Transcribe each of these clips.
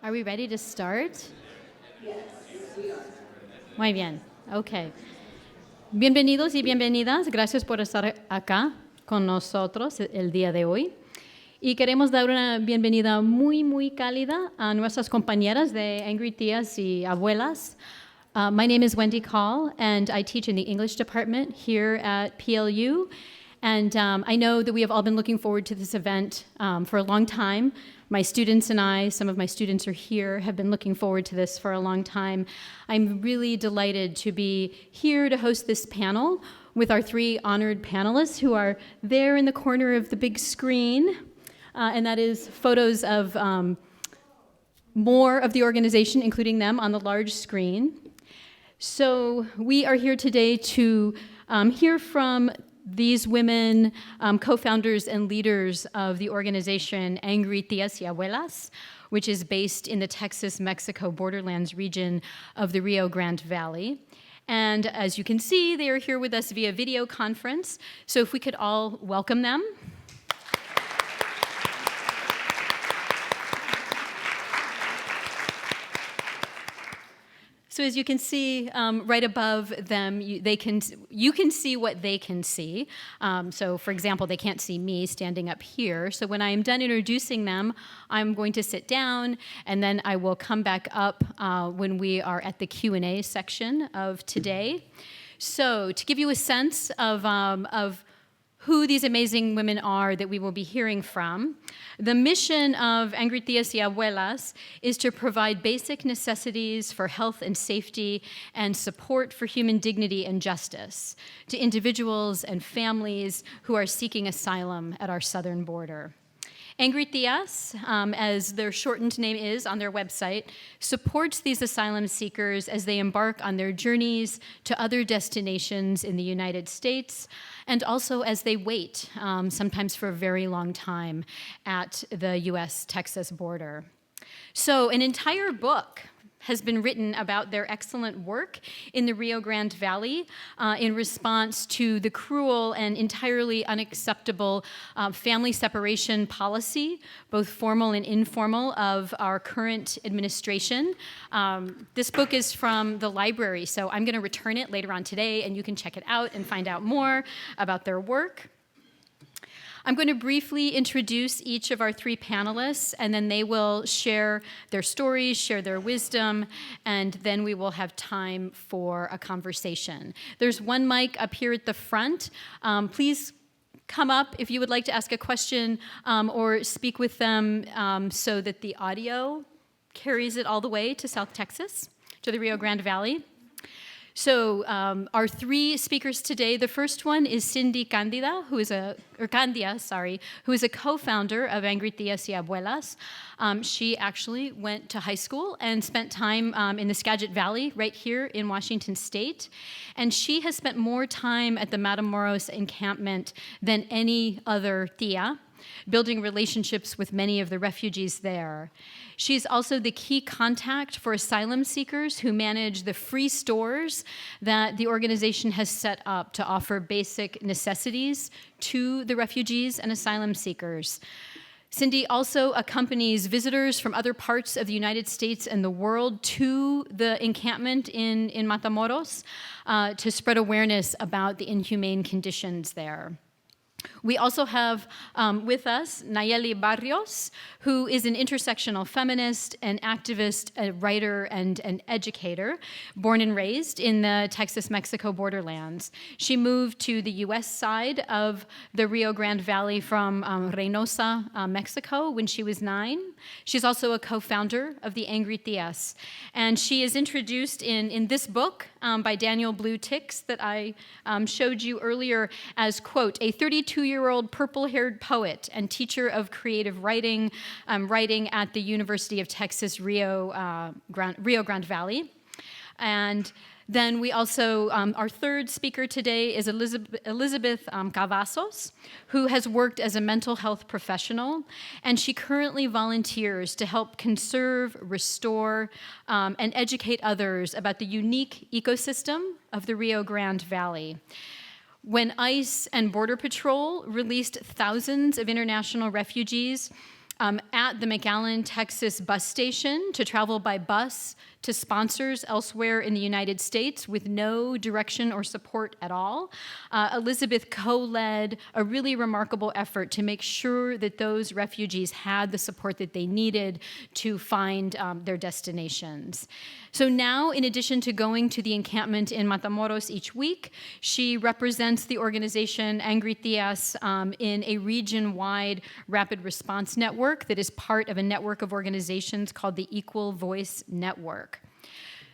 Are we ready to start? Yes, we are. Muy bien, ok. Bienvenidos y bienvenidas, gracias por estar acá con nosotros el día de hoy. Y queremos dar una bienvenida muy cálida a nuestras compañeras de Angry Tías y Abuelas. My name is Wendy Call, and I teach in the English department here at PLU. And I know that we have all been looking forward to this event for a long time. My students and I, some of my students are here, have been looking forward to this for a long time. I'm really delighted to be here to host this panel with our three honored panelists who are there in the corner of the big screen. And that is photos of more of the organization, including them, on the large screen. So we are here today to hear from these women, co-founders and leaders of the organization Angry Tías y Abuelas, which is based in the Texas-Mexico borderlands region of the Rio Grande Valley. And as you can see, they are here with us via video conference. So if we could all welcome them. So as you can see right above them, you can see what they can see. So for example, they can't see me standing up here. So when I am done introducing them, I'm going to sit down, and then I will come back up when we are at the Q&A section of today. So to give you a sense of who these amazing women are that we will be hearing from. The mission of Angry Tías y Abuelas is to provide basic necessities for health and safety and support for human dignity and justice to individuals and families who are seeking asylum at our southern border. Angry Tías, as their shortened name is on their website, supports these asylum seekers as they embark on their journeys to other destinations in the United States, and also as they wait, sometimes for a very long time, at the US-Texas border. So an entire book has been written about their excellent work in the Rio Grande Valley in response to the cruel and entirely unacceptable family separation policy, both formal and informal, of our current administration. This book is from the library, so I'm going to return it later on today, and you can check it out and find out more about their work. I'm going to briefly introduce each of our three panelists, and then they will share their stories, share their wisdom, and then we will have time for a conversation. There's one mic up here at the front. Please come up if you would like to ask a question or speak with them so that the audio carries it all the way to South Texas, to the Rio Grande Valley. So our three speakers today, the first one is Candia, who is a co-founder of Angry Tías y Abuelas. She actually went to high school and spent time in the Skagit Valley right here in Washington State. And she has spent more time at the Matamoros encampment than any other tía, building relationships with many of the refugees there. She's also the key contact for asylum seekers who manage the free stores that the organization has set up to offer basic necessities to the refugees and asylum seekers. Cindy also accompanies visitors from other parts of the United States and the world to the encampment in Matamoros to spread awareness about the inhumane conditions there. We also have with us Nayelly Barrios, who is an intersectional feminist, an activist, a writer, and an educator, born and raised in the Texas-Mexico borderlands. She moved to the U.S. side of the Rio Grande Valley from Reynosa, Mexico, when she was 9. She's also a co-founder of the Angry Tías, and she is introduced in this book by Daniel Blue Tix that I showed you earlier as, quote, a 32-year-old purple-haired poet and teacher of creative writing, writing at the University of Texas Rio Grande Valley. And then we also, our third speaker today is Elizabeth Cavazos, who has worked as a mental health professional, and she currently volunteers to help conserve, restore, and educate others about the unique ecosystem of the Rio Grande Valley. When ICE and Border Patrol released thousands of international refugees at the McAllen, Texas bus station to travel by bus to sponsors elsewhere in the United States with no direction or support at all. Elizabeth co-led a really remarkable effort to make sure that those refugees had the support that they needed to find their destinations. So now, in addition to going to the encampment in Matamoros each week, she represents the organization Angry Tías in a region-wide rapid response network that is part of a network of organizations called the Equal Voice Network.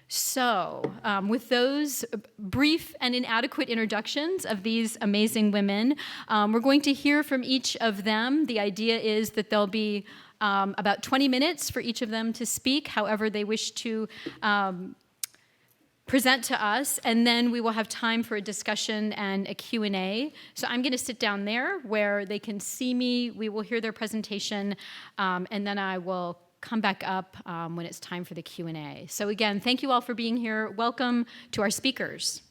So, with those brief and inadequate introductions of these amazing women, we're going to hear from each of them. The idea is that there'll be about 20 minutes for each of them to speak, however they wish to present to us, and then we will have time for a discussion and a Q&A. So I'm going to sit down there where they can see me. We will hear their presentation, and then I will come back up when it's time for the Q&A. So again, thank you all for being here. Welcome to our speakers.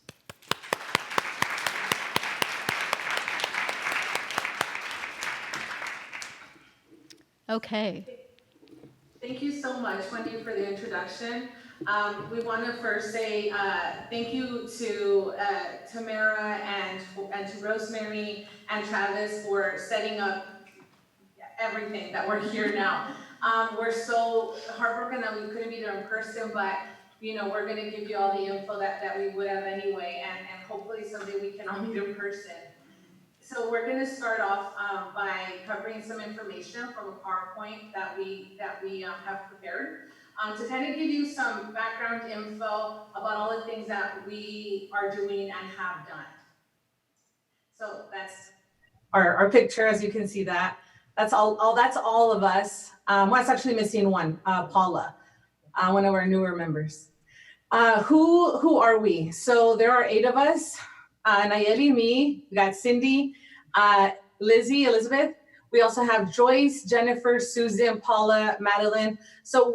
Okay. Thank you so much, Wendy, for the introduction. We want to first say thank you to Tamara and to Rosemary and Travis for setting up everything that we're here now. We're so heartbroken that we couldn't be there in person, but you know, we're going to give you all the info that we would have anyway, and hopefully someday we can all meet in person. So we're going to start off by covering some information from a PowerPoint that we have prepared to kind of give you some background info about all the things that we are doing and have done. So that's our picture, as you can see that. That's all of us. Well, it's actually missing one, Paula, one of our newer members. Who are we? So there are 8 of us. Nayelly, me, we got Cindy, Lizzie, Elizabeth. We also have Joyce, Jennifer, Susan, Paula, Madeline. So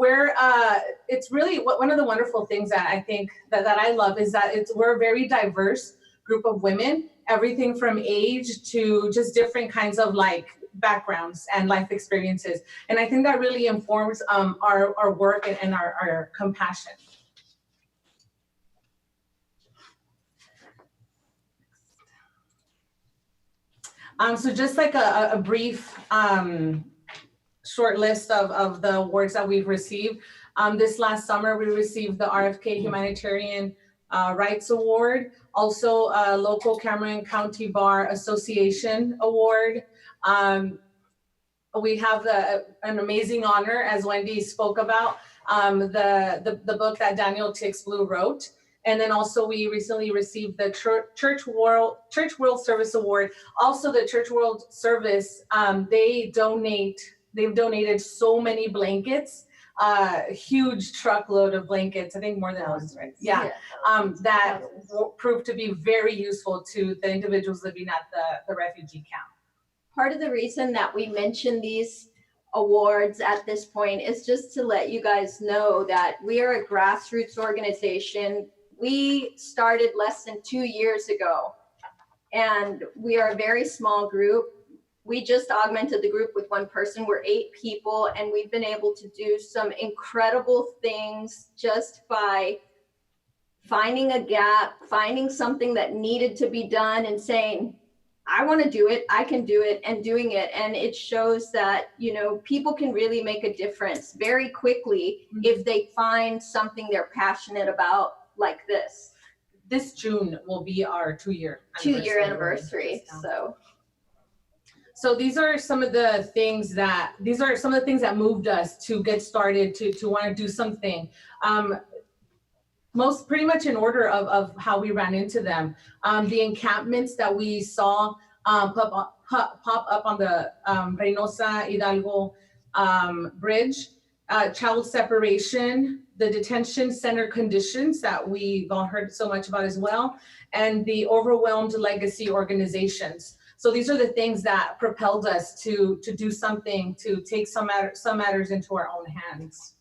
it's really one of the wonderful things that I think that I love is that we're a very diverse group of women, everything from age to just different kinds of like backgrounds and life experiences. And I think that really informs our work and our compassion. So just like a brief short list of the awards that we've received. This last summer, we received the RFK Humanitarian Rights Award, also a local Cameron County Bar Association Award. We have an amazing honor, as Wendy spoke about, the book that Daniel Tixblue wrote. And then also we recently received the Church World Service Award. Also the Church World Service, they've donated so many blankets, huge truckload of blankets, I think more than thousands, right? Yeah, that proved to be very useful to the individuals living at the refugee camp. Part of the reason that we mention these awards at this point is just to let you guys know that we are a grassroots organization. We started less than 2 years ago, and we are a very small group. We just augmented the group with 1 person. We're 8 people, and we've been able to do some incredible things just by finding a gap, finding something that needed to be done and saying, I want to do it, I can do it, and doing it. And it shows that, you know, people can really make a difference very quickly if they find something they're passionate about like this. This June will be our 2-year anniversary. So these are some of the things that moved us to get started, to want to do something. Most pretty much in order of how we ran into them. The encampments that we saw pop up on the Reynosa Hidalgo bridge, child separation, the detention center conditions that we've all heard so much about as well, and the overwhelmed legacy organizations. So these are the things that propelled us to do something, to take some matters into our own hands.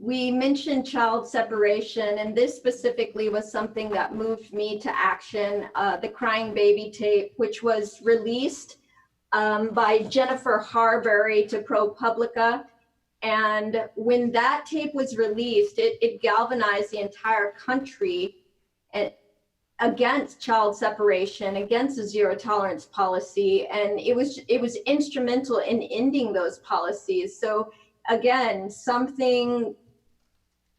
we mentioned child separation, and this specifically was something that moved me to action. The Crying Baby tape, which was released by Jennifer Harbury to ProPublica. And when that tape was released, it galvanized the entire country against child separation, against a zero tolerance policy. And it was instrumental in ending those policies. So again, something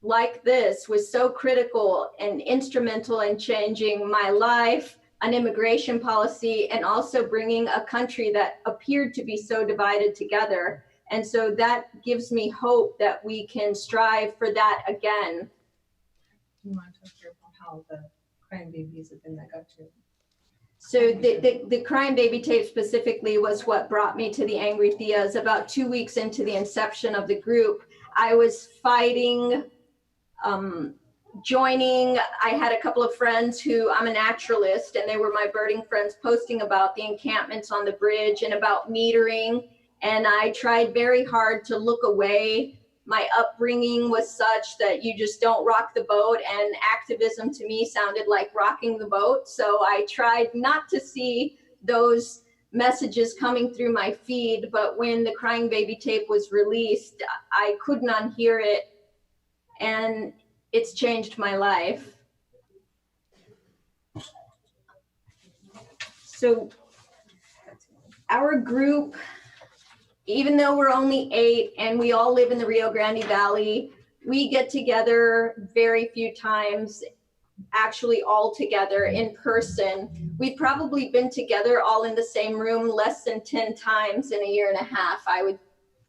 like this was so critical and instrumental in changing my life, an immigration policy, and also bringing a country that appeared to be so divided together. And so that gives me hope that we can strive for that again. Do you want to hear about how the crying babies have been that got you? So the Crying Baby tape specifically was what brought me to the Angry Tías. About 2 weeks into the inception of the group, I was fighting, joining. I had a couple of friends who, I'm a naturalist, and they were my birding friends, posting about the encampments on the bridge and about metering. And I tried very hard to look away. My upbringing was such that you just don't rock the boat, and activism to me sounded like rocking the boat. So I tried not to see those messages coming through my feed, but when the Crying Baby tape was released, I couldn't unhear it, and it's changed my life. So our group, even though we're only 8 and we all live in the Rio Grande Valley, we get together very few times, actually all together in person. We've probably been together all in the same room less than 10 times in a year and a half, I would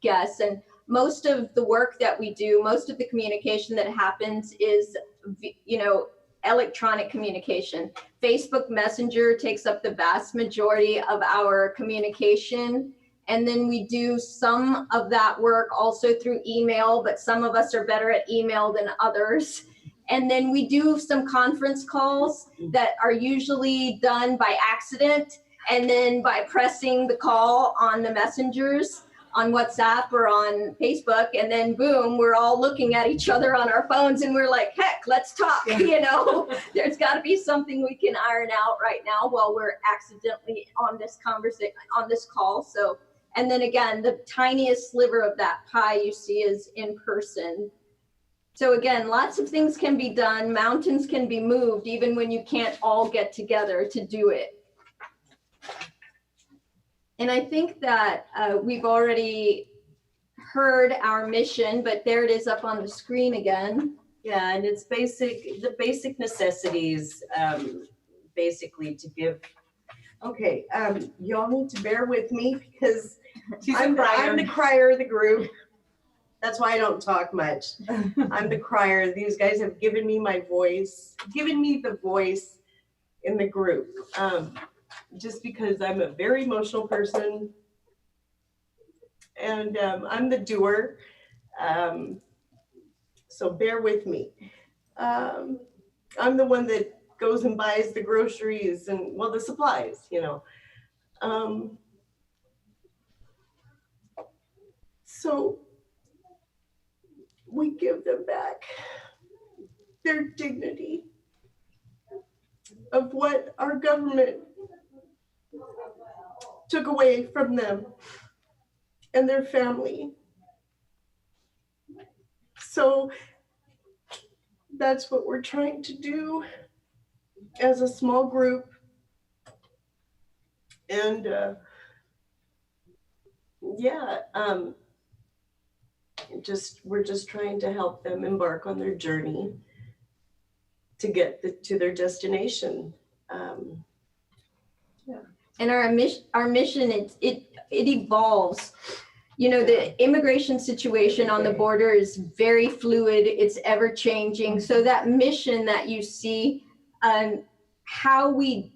guess. And most of the work that we do, most of the communication that happens is, electronic communication. Facebook Messenger takes up the vast majority of our communication. And then we do some of that work also through email, but some of us are better at email than others. And then we do some conference calls that are usually done by accident, and then by pressing the call on the messengers on WhatsApp or on Facebook, and then boom, we're all looking at each other on our phones and we're like, heck, let's talk. There's got to be something we can iron out right now while we're accidentally on this conversation, on this call. So, and then again, the tiniest sliver of that pie you see is in person. So again, lots of things can be done. Mountains can be moved even when you can't all get together to do it. And I think that we've already heard our mission, but there it is up on the screen again. Yeah, and it's the basic necessities, basically to give. Okay, y'all need to bear with me because I'm the crier of the group. That's why I don't talk much. I'm the crier. These guys have given me my voice, given me the voice in the group. Just because I'm a very emotional person, and I'm the doer, so bear with me. I'm the one that goes and buys the groceries and, well, the supplies, so we give them back their dignity of what our government took away from them and their family. So that's what we're trying to do as a small group. And we're just trying to help them embark on their journey to get to their destination. And our mission, it evolves. The immigration situation on the border is very fluid. It's ever changing. So that mission that you see, how we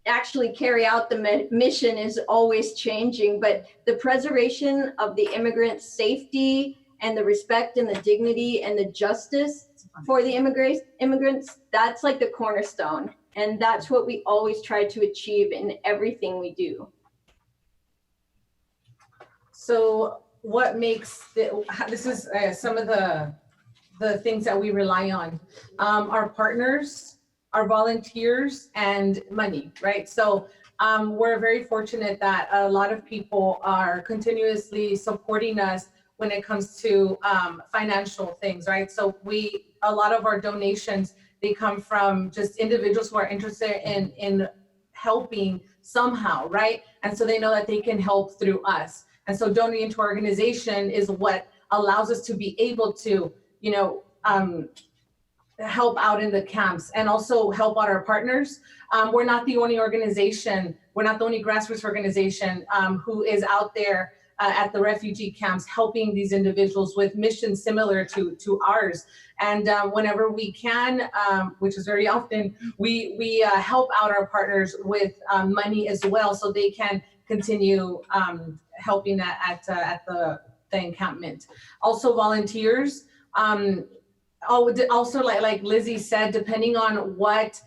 actually carry out the mission is always changing. But the preservation of the immigrant safety and the respect and the dignity and the justice for the immigrants, that's like the cornerstone. And that's what we always try to achieve in everything we do. So what makes this is some of the the things that we rely on, our partners, our volunteers, and money, right? So we're very fortunate that a lot of people are continuously supporting us when it comes to financial things, right? So a lot of our donations, they come from just individuals who are interested in helping somehow, right? And so they know that they can help through us. And so donating to our organization is what allows us to be able to, you know, help out in the camps and also help out our partners. We're not the only organization, we're not the only grassroots organization who is out there at the refugee camps helping these individuals with missions similar to ours. And whenever we can, which is very often, we help out our partners with money as well, so they can continue helping at the encampment. Also volunteers. Also, like Lizzie said, depending on what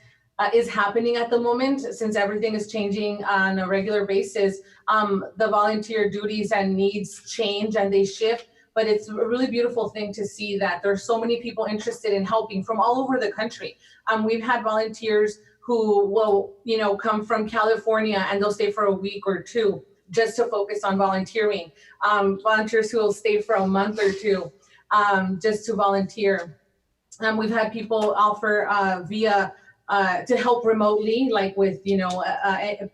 is happening at the moment, since everything is changing on a regular basis, the volunteer duties and needs change and they shift. But it's a really beautiful thing to see that there's so many people interested in helping from all over the country. We've had volunteers who will, you know, come from California and they'll stay for a week or two just to focus on volunteering. Volunteers who will stay for a month or two just to volunteer. We've had people offer via to help remotely, like with, you know,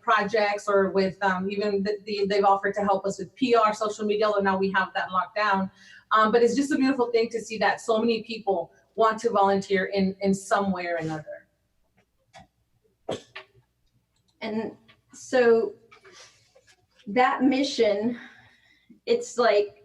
projects, or with even they've offered to help us with PR, social media, although now we have that locked down. But it's just a beautiful thing to see that so many people want to volunteer in some way or another. And so that mission, it's like,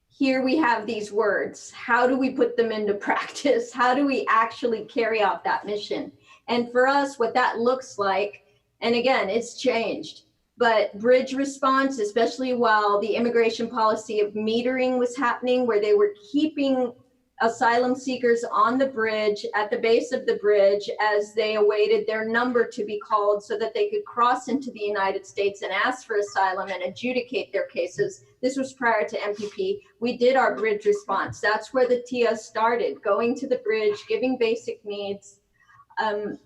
here we have these words. How do we put them into practice? How do we actually carry out that mission? And for us, what that looks like, and again, it's changed, but bridge response, especially while the immigration policy of metering was happening, where they were keeping asylum seekers on the bridge, at the base of the bridge, as they awaited their number to be called so that they could cross into the United States and ask for asylum and adjudicate their cases. This was prior to MPP. We did our bridge response. That's where the Tías started, going to the bridge, giving basic needs,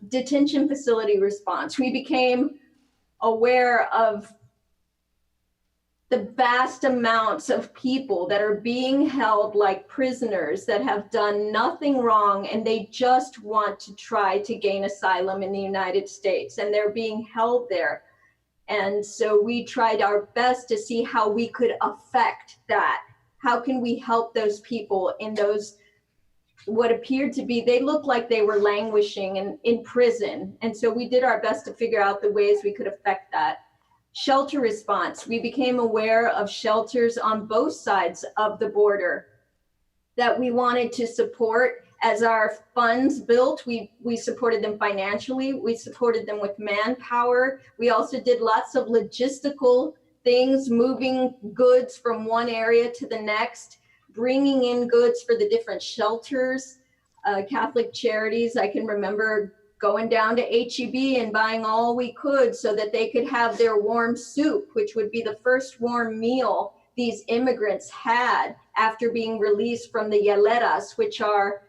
detention facility response. We became aware of the vast amounts of people that are being held like prisoners that have done nothing wrong, and they just want to try to gain asylum in the United States, and they're being held there. And so we tried our best to see how we could affect that. How can we help those people in those, what appeared to be, they looked like they were languishing in prison. And so we did our best to figure out the ways we could affect that. Shelter response. We became aware of shelters on both sides of the border that we wanted to support. As our funds built, we supported them financially. We supported them with manpower. We also did lots of logistical things, moving goods from one area to the next, bringing in goods for the different shelters, Catholic Charities. I can remember going down to HEB and buying all we could so that they could have their warm soup, which would be the first warm meal these immigrants had after being released from the hieleras, which are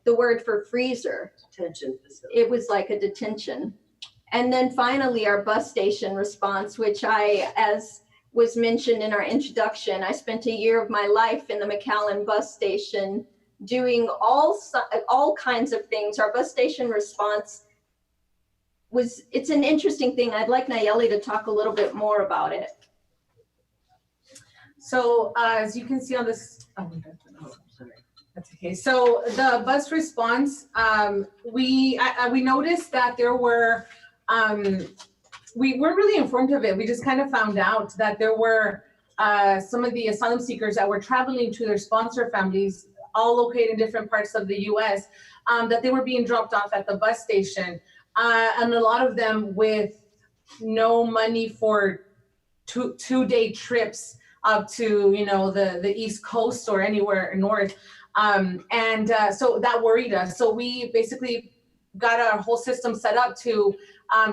the word for freezer. Detention facility. It was like a detention. And then finally, our bus station response, which as was mentioned in our introduction, I spent a year of my life in the McAllen bus station doing all kinds of things. Our bus station response it's an interesting thing. I'd like Nayelly to talk a little bit more about it. So as you can see on this, that's okay. So the bus response, we noticed that there were, we weren't really informed of it. We just kind of found out that there were some of the asylum seekers that were traveling to their sponsor families, all located in different parts of the US, that they were being dropped off at the bus station. And a lot of them with no money for two-day trips up to, you know, the East Coast or anywhere north. So that worried us. So we basically got our whole system set up to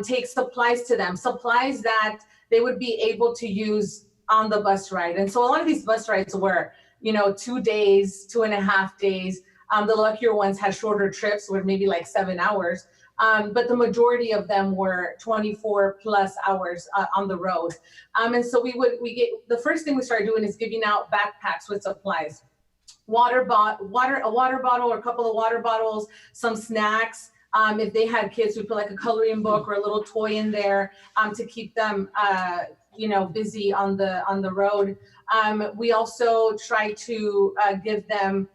take supplies to them, supplies that they would be able to use on the bus ride. And so a lot of these bus rides were, you know, 2 days, 2.5 days. The luckier ones had shorter trips with maybe like 7 hours. But the majority of them were 24 plus hours on the road. And so the first thing we started doing is giving out backpacks with supplies, a water bottle or a couple of water bottles, some snacks. If they had kids, we put like a coloring book or a little toy in there to keep them, busy on the road. We also try to give them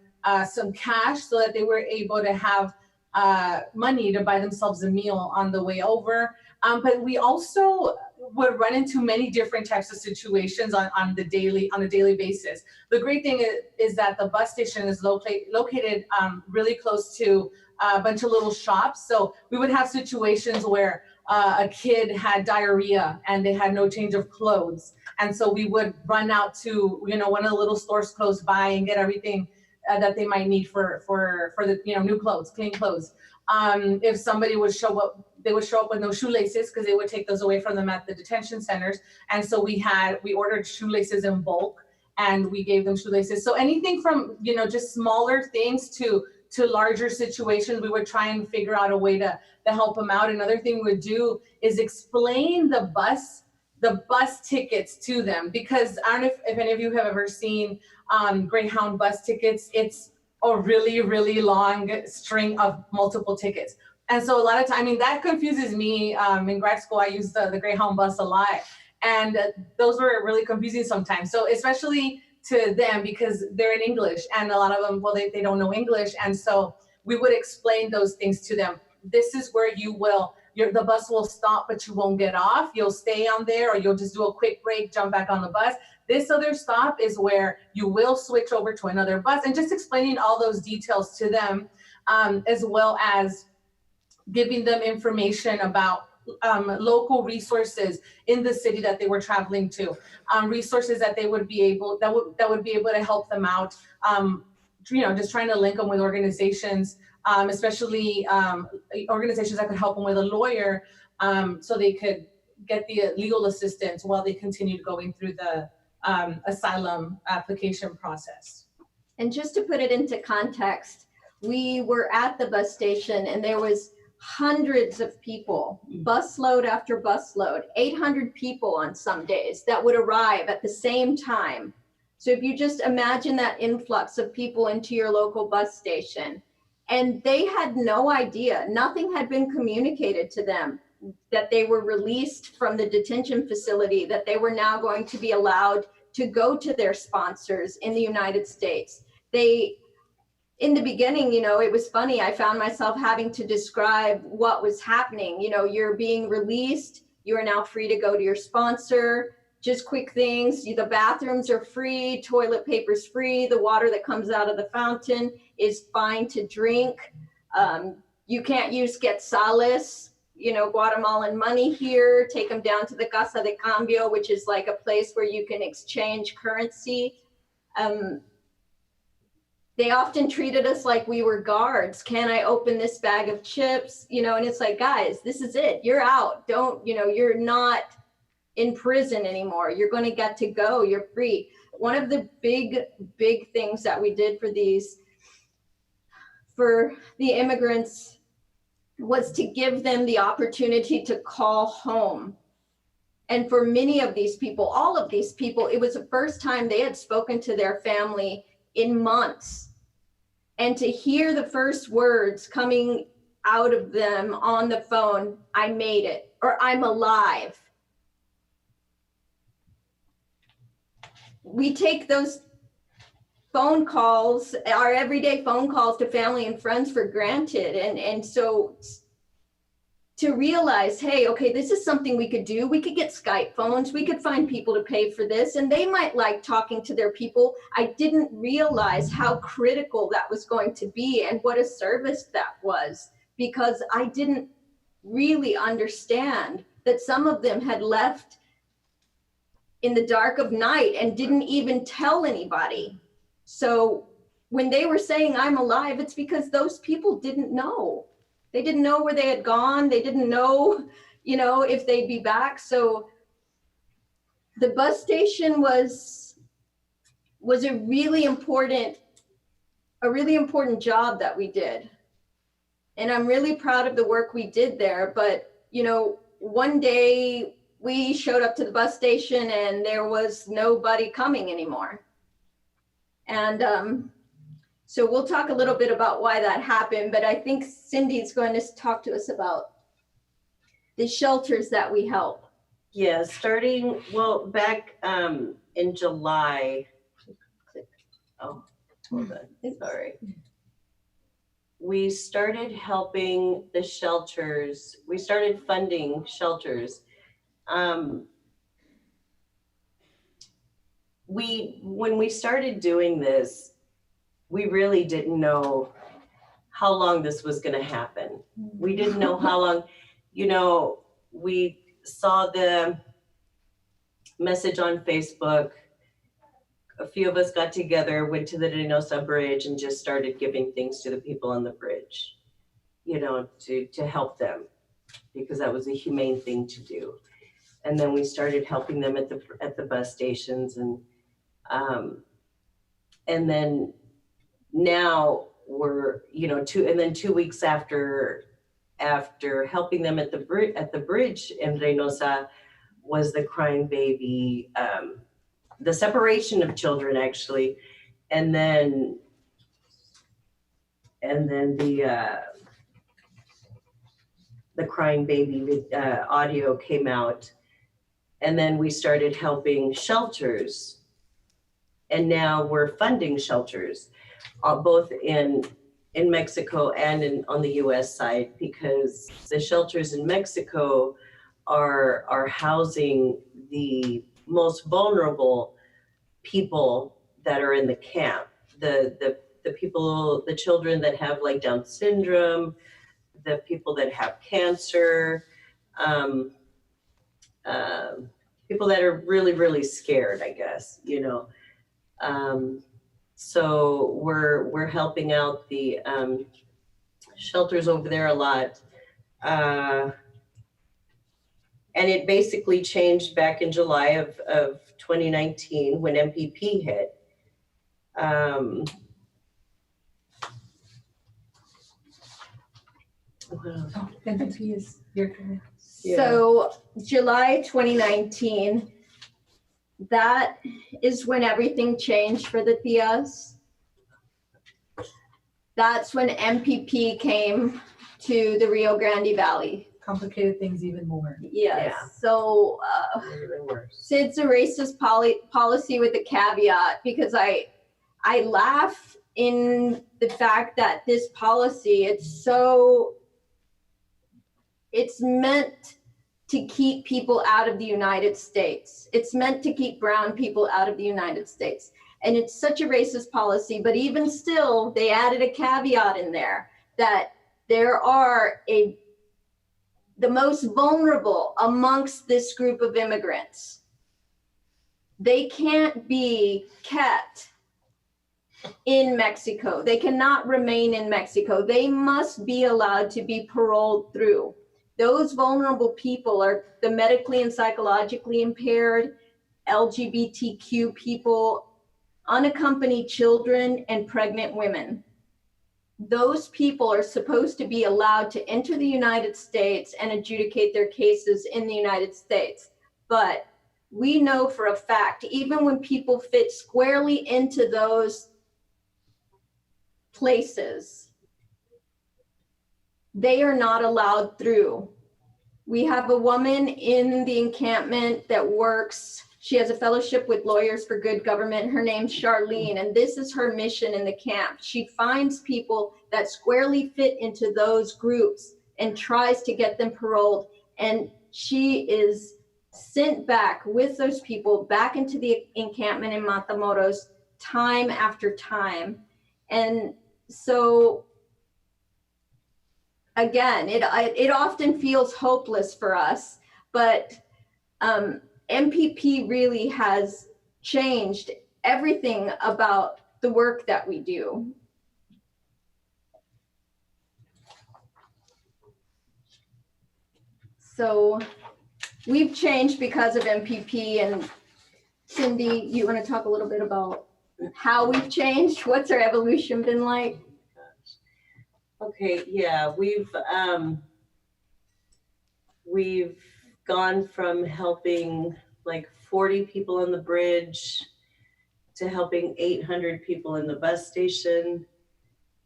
some cash so that they were able to have money to buy themselves a meal on the way over. But we also would run into many different types of situations on a daily basis. The great thing is that the bus station is located really close to a bunch of little shops. So we would have situations where a kid had diarrhea and they had no change of clothes. And so we would run out to, one of the little stores close by and get everything that they might need for the, new clothes, clean clothes. If somebody would show up, they would show up with no shoelaces because they would take those away from them at the detention centers. And so we ordered shoelaces in bulk and we gave them shoelaces. So anything from, just smaller things to larger situations, we would try and figure out a way to help them out. Another thing we would do is explain the bus tickets to them, because I don't know if any of you have ever seen Greyhound bus tickets. It's a really, really long string of multiple tickets. And so a lot of time, that confuses me. In grad school, I used the Greyhound bus a lot. And those were really confusing sometimes. So especially to them, because they're in English and a lot of them, they don't know English. And so we would explain those things to them. This is where the bus will stop, but you won't get off. You'll stay on there, or you'll just do a quick break, jump back on the bus. This other stop is where you will switch over to another bus, and just explaining all those details to them, as well as giving them information about local resources in the city that they were traveling to, resources that would be able to help them out. Just trying to link them with organizations, especially organizations that could help them with a lawyer, so they could get the legal assistance while they continued going through the asylum application process. And just to put it into context, we were at the bus station and there was hundreds of people, busload after busload, 800 people on some days that would arrive at the same time. So if you just imagine that influx of people into your local bus station, and they had no idea, nothing had been communicated to them, that they were released from the detention facility, that they were now going to be allowed to go to their sponsors in the United States. In the beginning, it was funny. I found myself having to describe what was happening. You're being released. You are now free to go to your sponsor. Just quick things. The bathrooms are free. Toilet paper's free. The water that comes out of the fountain is fine to drink. You can't use quetzales, Guatemalan money here. Take them down to the Casa de Cambio, which is like a place where you can exchange currency. They often treated us like we were guards. Can I open this bag of chips? And it's like, guys, this is it. You're out. You're not in prison anymore. You're going to get to go. You're free. One of the big things that we did for the immigrants was to give them the opportunity to call home. And for many of these people, all of these people, it was the first time they had spoken to their family in months. And to hear the first words coming out of them on the phone, I made it, or I'm alive. We take those phone calls, our everyday phone calls to family and friends for granted. And so to realize, hey, okay, this is something we could do. We could get Skype phones. We could find people to pay for this, and they might like talking to their people. I didn't realize how critical that was going to be and what a service that was, because I didn't really understand that some of them had left in the dark of night and didn't even tell anybody. So when they were saying I'm alive, it's because those people didn't know. They didn't know where they had gone. They didn't know, if they'd be back. So the bus station was a really important a really important job that we did. And I'm really proud of the work we did there. But, you know, one day we showed up to the bus station and there was nobody coming anymore. And so we'll talk a little bit about why that happened, but I think Cindy's going to talk to us about the shelters that we help. Yeah, starting, well, back in July. Oh, hold on, sorry. We started helping the shelters. We started funding shelters. When we started doing this, we really didn't know how long this was going to happen. We didn't know how long, you know, we saw the message on Facebook. A few of us got together, went to the Reynosa Bridge and just started giving things to the people on the bridge, you know, to help them, because that was a humane thing to do. And then we started helping them at the bus stations, and then now we're, you know, 2 weeks after helping them at the bridge in Reynosa was the crying baby, the separation of children actually, and then the crying baby audio came out, and then we started helping shelters, and now we're funding shelters, both in Mexico and on the U.S. side, because the shelters in Mexico are housing the most vulnerable people that are in the camp, the people, the children that have like Down syndrome, the people that have cancer, people that are really, really scared, I guess, you know. So we're helping out the shelters over there a lot. And it basically changed back in July of 2019 when MPP hit. MPP is your turn. So July 2019, that is when everything changed for the Tías. That's when MPP came to the Rio Grande Valley. Complicated things even more. Yes. Yeah. So Even worse. it's a racist policy with a caveat, because I laugh in the fact that this policy, it's meant to keep people out of the United States. It's meant to keep brown people out of the United States. And it's such a racist policy, but even still, they added a caveat in there that there are the most vulnerable amongst this group of immigrants. They can't be kept in Mexico. They cannot remain in Mexico. They must be allowed to be paroled through. Those vulnerable people are the medically and psychologically impaired, LGBTQ people, unaccompanied children, and pregnant women. Those people are supposed to be allowed to enter the United States and adjudicate their cases in the United States. But we know for a fact, even when people fit squarely into those places, they are not allowed through. We have a woman in the encampment that works. She has a fellowship with Lawyers for Good Government. Her name's Charlene, and this is her mission in the camp. She finds people that squarely fit into those groups and tries to get them paroled. And she is sent back with those people back into the encampment in Matamoros time after time. And so, again, it often feels hopeless for us, but MPP really has changed everything about the work that we do. So we've changed because of MPP. And Cindy, you want to talk a little bit about how we've changed? What's our evolution been like? Okay, yeah, we've gone from helping like 40 people on the bridge to helping 800 people in the bus station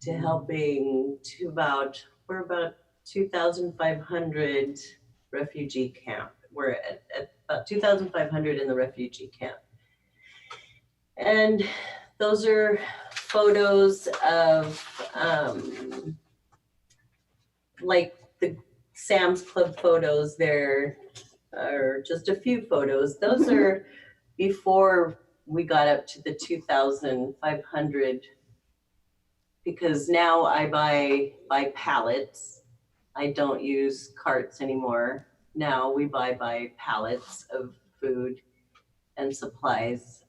to helping we're about 2,500 refugee camp. We're at about 2,500 in the refugee camp. And those are photos of like the Sam's Club photos. There are just a few photos. Those are before we got up to the 2,500, because now I buy by pallets. I don't use carts anymore. Now we buy by pallets of food and supplies.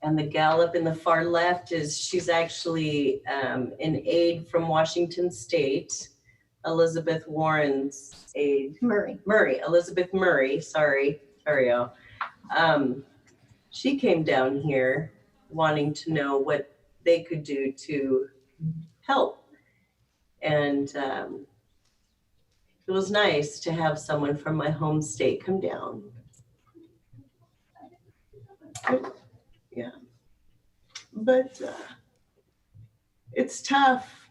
And the gal up in the far left she's actually an aide from Washington State, Elizabeth Warren's aide. Elizabeth Murray, sorry, Tario. She came down here wanting to know what they could do to help. And it was nice to have someone from my home state come down. Yeah, but it's tough.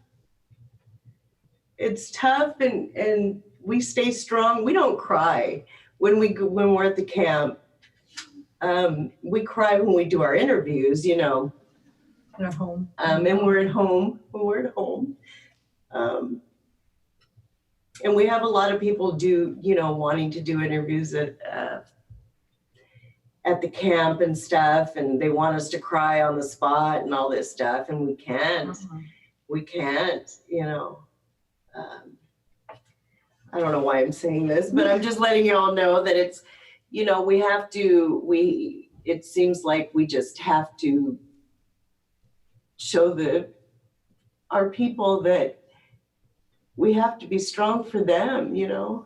It's tough, and we stay strong. We don't cry when we're at the camp. We cry when we do our interviews, you know. At home. And we're at home when we're at home. And we have a lot of people wanting to do interviews at the camp and stuff, and they want us to cry on the spot and all this stuff, and we can't. We can't, you know. I don't know why I'm saying this, but I'm just letting you all know that it's, you know, it seems like we just have to show our people that we have to be strong for them, you know,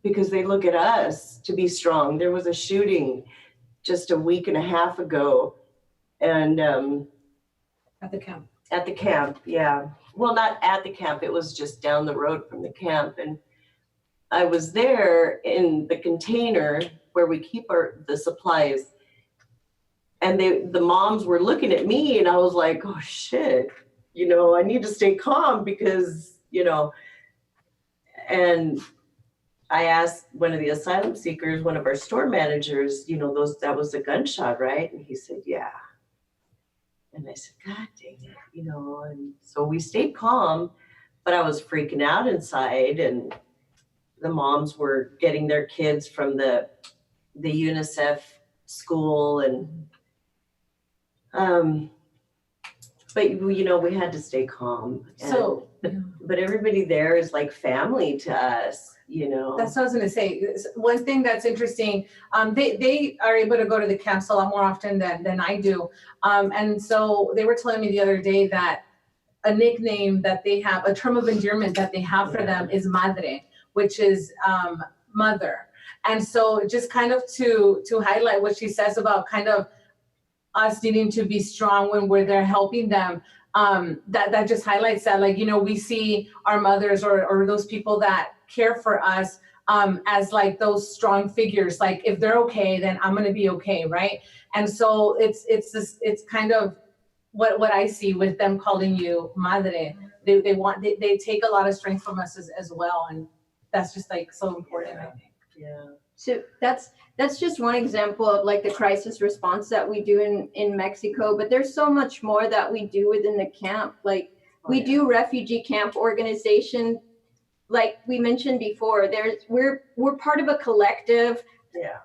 because they look at us to be strong. There was a shooting just a week and a half ago, and At the camp. at the camp, yeah. Well, not at the camp, it was just down the road from the camp. And I was there in the container where we keep the supplies. And the moms were looking at me, and I was like, oh shit, you know, I need to stay calm because, you know, and I asked one of the asylum seekers, one of our store managers, you know, that was a gunshot, right? And he said, yeah. And I said, God dang it, you know, and so we stayed calm, but I was freaking out inside, and the moms were getting their kids from the UNICEF school, and but you know, we had to stay calm. But everybody there is like family to us, you know. That's what I was gonna say. One thing that's interesting, they are able to go to the camps a lot more often than I do. And so they were telling me the other day that a nickname that they have, a term of endearment that they have for them is madre, which is mother. And so just kind of to highlight what she says about kind of us needing to be strong when we're there helping them, that just highlights that, like, you know, we see our mothers or those people that care for us as like those strong figures. Like, if they're okay, then I'm gonna be okay, right? And so it's kind of what I see with them calling you madre. They take a lot of strength from us as well, and that's just like so important, I think. Yeah. So that's just one example of like the crisis response that we do in Mexico, but there's so much more that we do within the camp. Like we do refugee camp organization. Like we mentioned before, we're part of a collective. Yeah.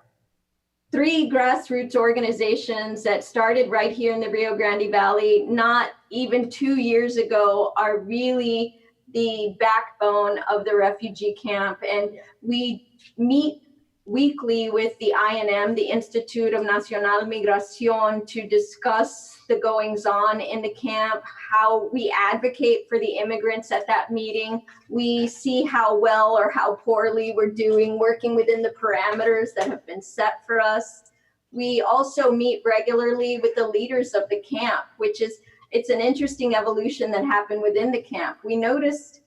3 grassroots organizations that started right here in the Rio Grande Valley, not even 2 years ago, are really the backbone of the refugee camp. And we meet weekly with the INM, the Institute of Nacional Migración, to discuss the goings on in the camp, how we advocate for the immigrants at that meeting. We see how well or how poorly we're doing working within the parameters that have been set for us. We also meet regularly with the leaders of the camp, it's an interesting evolution that happened within the camp. We noticed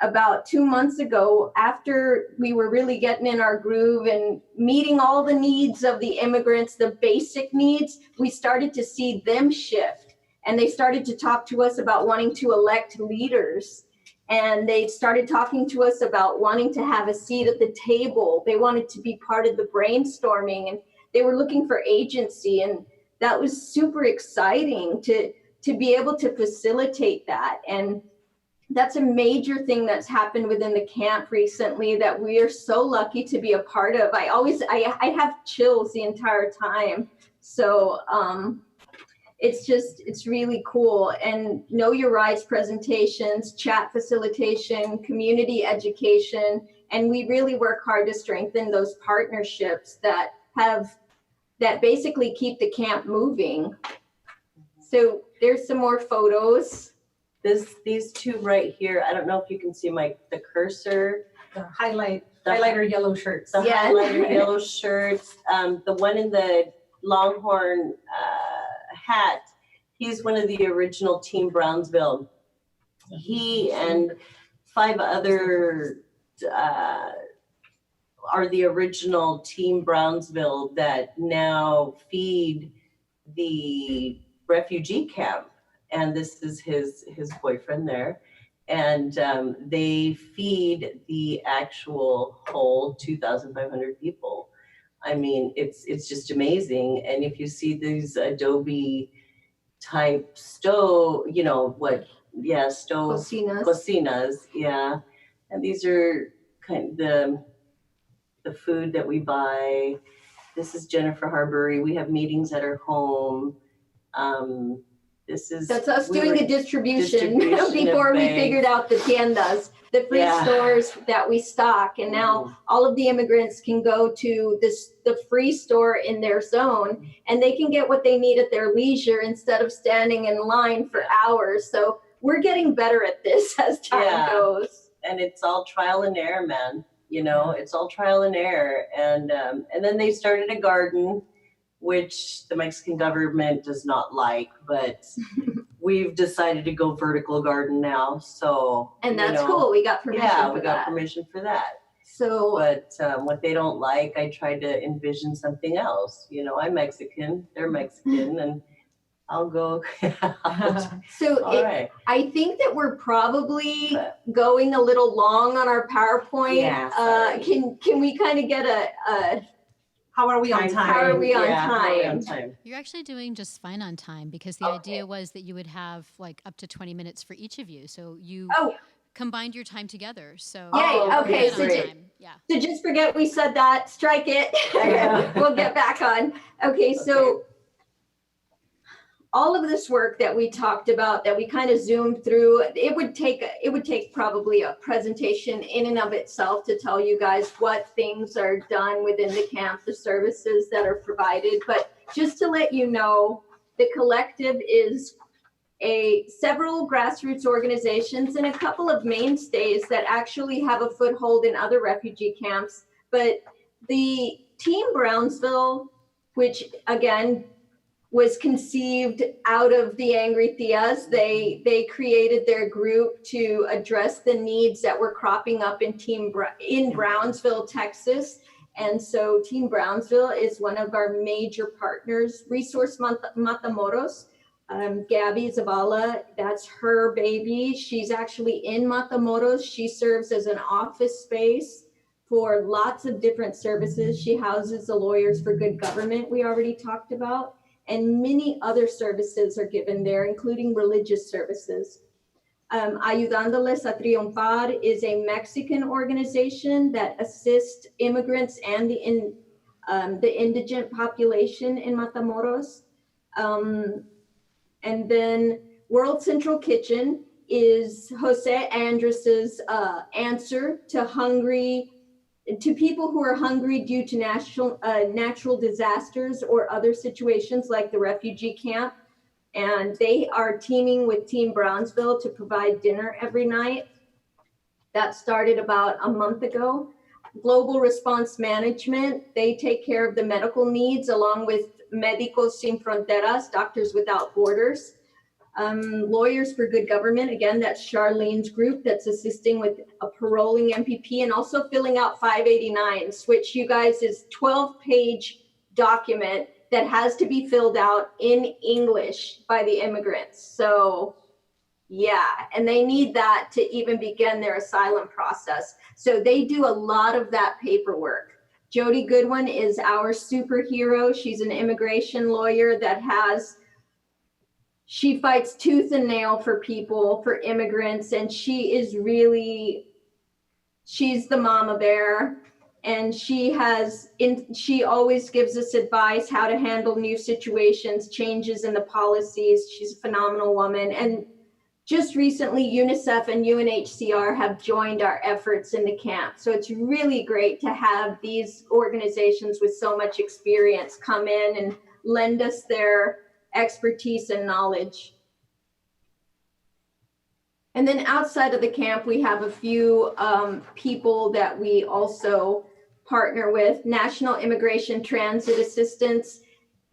about 2 months ago, after we were really getting in our groove and meeting all the needs of the immigrants, the basic needs, we started to see them shift. And they started to talk to us about wanting to elect leaders. And they started talking to us about wanting to have a seat at the table. They wanted to be part of the brainstorming, and they were looking for agency. And that was super exciting to be able to facilitate that. And that's a major thing that's happened within the camp recently that we are so lucky to be a part of. I have chills the entire time. So it's really cool. And Know Your Rights presentations, chat facilitation, community education, and we really work hard to strengthen those partnerships that basically keep the camp moving. So there's some more photos. These two right here, I don't know if you can see the cursor. The highlighter yellow shirts. The highlighter yellow shirts. The one in the Longhorn hat, he's one of the original Team Brownsville. He and 5 other are the original Team Brownsville that now feed the refugee camp. And this is his boyfriend there. And they feed the actual whole 2,500 people. I mean, it's just amazing. And if you see these Adobe type stove, cocinas, yeah. And these are kind of the food that we buy. This is Jennifer Harbury. We have meetings at her home. That's us doing the distribution before we figured out the tiendas, the free stores that we stock. And now all of the immigrants can go to the free store in their zone, and they can get what they need at their leisure instead of standing in line for hours. So we're getting better at this as time goes. And it's all trial and error, man. It's all trial and error. And then they started a garden, which the Mexican government does not like, but we've decided to go vertical garden now. So, and that's cool. We got permission. Yeah, we got permission for that. So, but what they don't like, I try to envision something else. I'm Mexican, they're Mexican, and I'll go. So I think that we're probably going a little long on our PowerPoint. Yeah, can we kind of get a how are we on time? How are we on time? You're actually doing just fine on time, because the idea was that you would have up to 20 minutes for each of you. So you combined your time together. So okay. So just forget we said that. Strike it. We'll get back on. Okay, so all of this work that we talked about, that we kind of zoomed through, it would take probably a presentation in and of itself to tell you guys what things are done within the camp, the services that are provided. But just to let you know, the collective is several grassroots organizations and a couple of mainstays that actually have a foothold in other refugee camps. But the Team Brownsville, which again was conceived out of the Angry Tías. They created their group to address the needs that were cropping up in Brownsville, Texas. And so Team Brownsville is one of our major partners. Resource Matamoros, Gabby Zavala, that's her baby. She's actually in Matamoros. She serves as an office space for lots of different services. She houses the Lawyers for Good Government we already talked about. And many other services are given there, including religious services. Ayudándoles a Triunfar is a Mexican organization that assists immigrants and the indigent population in Matamoros. And then World Central Kitchen is Jose Andres's answer to hungry to people who are hungry due to natural disasters or other situations like the refugee camp. And they are teaming with Team Brownsville to provide dinner every night. That started about a month ago. Global Response Management, they take care of the medical needs along with Médicos Sin Fronteras, Doctors Without Borders. Lawyers for Good Government, again, that's Charlene's group that's assisting with a paroling MPP and also filling out 589s, which you guys is 12-page document that has to be filled out in English by the immigrants. So yeah, and they need that to even begin their asylum process. So they do a lot of that paperwork. Jody Goodwin is our superhero. She's an immigration lawyer that she fights tooth and nail for people, for immigrants, and she's the mama bear. And she always gives us advice how to handle new situations, changes in the policies. She's a phenomenal woman. And just recently, UNICEF and UNHCR have joined our efforts in the camp. So it's really great to have these organizations with so much experience come in and lend us their expertise and knowledge. And then outside of the camp, we have a few people that we also partner with. National Immigration Transit Assistance.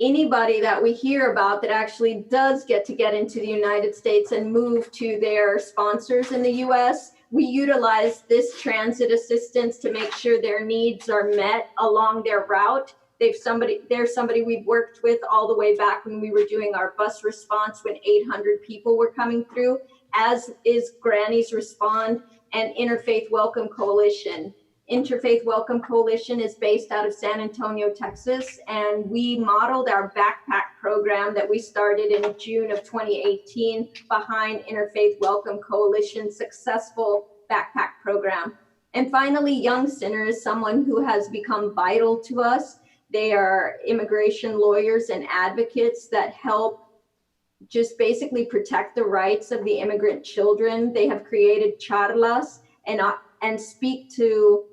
Anybody that we hear about that actually does get into the United States and move to their sponsors in the US, we utilize this transit assistance to make sure their needs are met along their route. There's somebody we've worked with all the way back when we were doing our bus response when 800 people were coming through, as is Granny's Respond and Interfaith Welcome Coalition. Interfaith Welcome Coalition is based out of San Antonio, Texas, and we modeled our backpack program that we started in June of 2018 behind Interfaith Welcome Coalition's successful backpack program. And finally, Young Sinners, someone who has become vital to us. They are immigration lawyers and advocates that help just basically protect the rights of the immigrant children. They have created charlas and speak to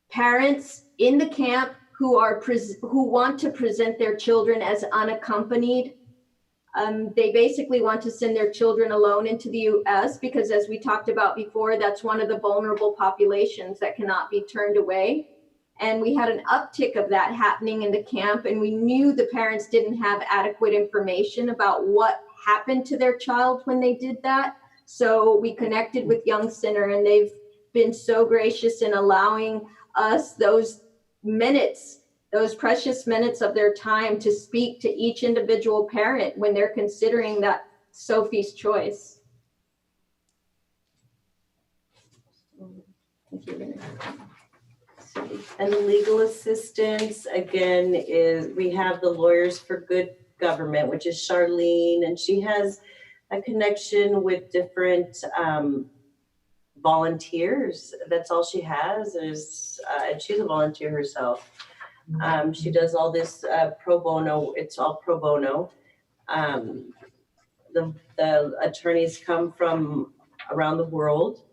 parents in the camp who want to present their children as unaccompanied. They basically want to send their children alone into the US because, as we talked about before, that's one of the vulnerable populations that cannot be turned away. And we had an uptick of that happening in the camp, and we knew the parents didn't have adequate information about what happened to their child when they did that. So we connected with Young Sinner, and they've been so gracious in allowing us those minutes, those precious minutes of their time to speak to each individual parent when they're considering that Sophie's choice. And legal assistance, again, is we have the Lawyers for Good Government, which is Charlene, and she has a connection with different volunteers. That's all she has is, and she's a volunteer herself. She does all this pro bono. It's all pro bono. The attorneys come from around the world.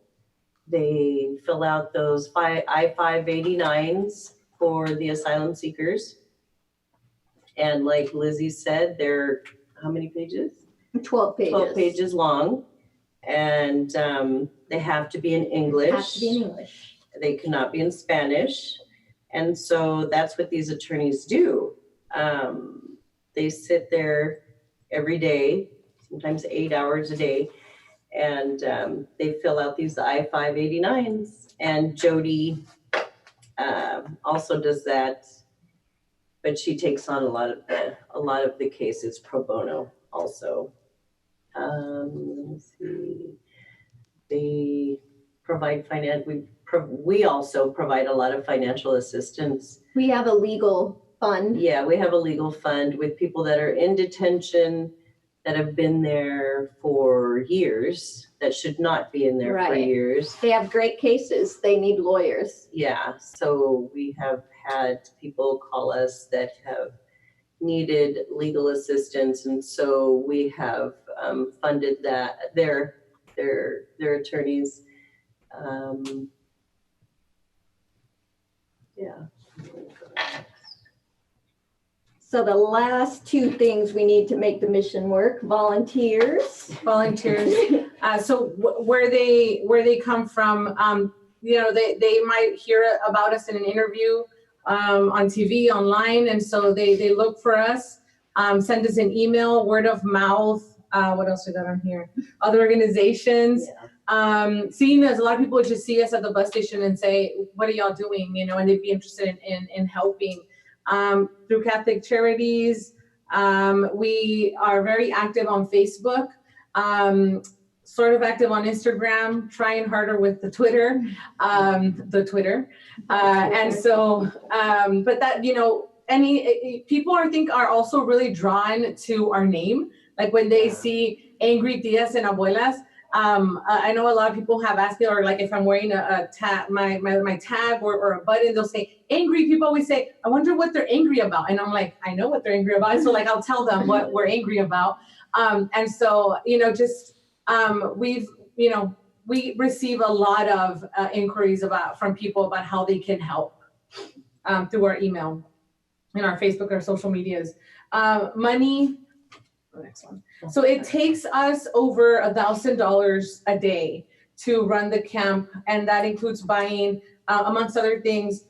They fill out those I-589s for the asylum seekers. And like Lizzie said, they're how many pages? 12 pages. 12 pages long. And they have to be in English. Have to be in English. They cannot be in Spanish. And so that's what these attorneys do. They sit there every day, sometimes 8 hours a day, and they fill out these I-589s. And Jody also does that, but she takes on a lot of the cases pro bono also. Let me see. They provide we also provide a lot of financial assistance. We have a legal fund. Yeah, we have a legal fund with people that are in detention that have been there for years, that should not be in there for years. They have great cases. They need lawyers. Yeah, so we have had people call us that have needed legal assistance, and so we have funded that their attorneys. So the last two things we need to make the mission work: volunteers. So where they come from, they might hear about us in an interview on TV, online, and so they look for us, send us an email, word of mouth. What else we got on here? Other organizations. Seeing us, a lot of people just see us at the bus station and say, "What are y'all doing?" And they'd be interested in helping. Through Catholic Charities, we are very active on Facebook. Sort of active on Instagram, trying harder with the Twitter. And so, but that, people are also really drawn to our name. Like when they see angry Tías and Abuelas, I know a lot of people have asked me, or like if I'm wearing a tag, my tag or a button, they'll say angry. People always say, I wonder what they're angry about. And I'm like, I know what they're angry about. So like, I'll tell them what we're angry about. And so, we receive a lot of inquiries from people about how they can help through our email and our Facebook, our social medias. Money, the next one. So it takes us over $1,000 a day to run the camp, and that includes buying, amongst other things,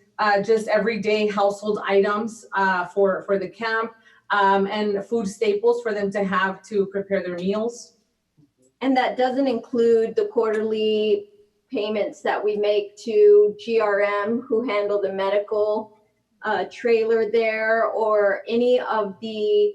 just everyday household items for the camp, and food staples for them to have to prepare their meals. And that doesn't include the quarterly payments that we make to GRM, who handle the medical trailer there, or any of the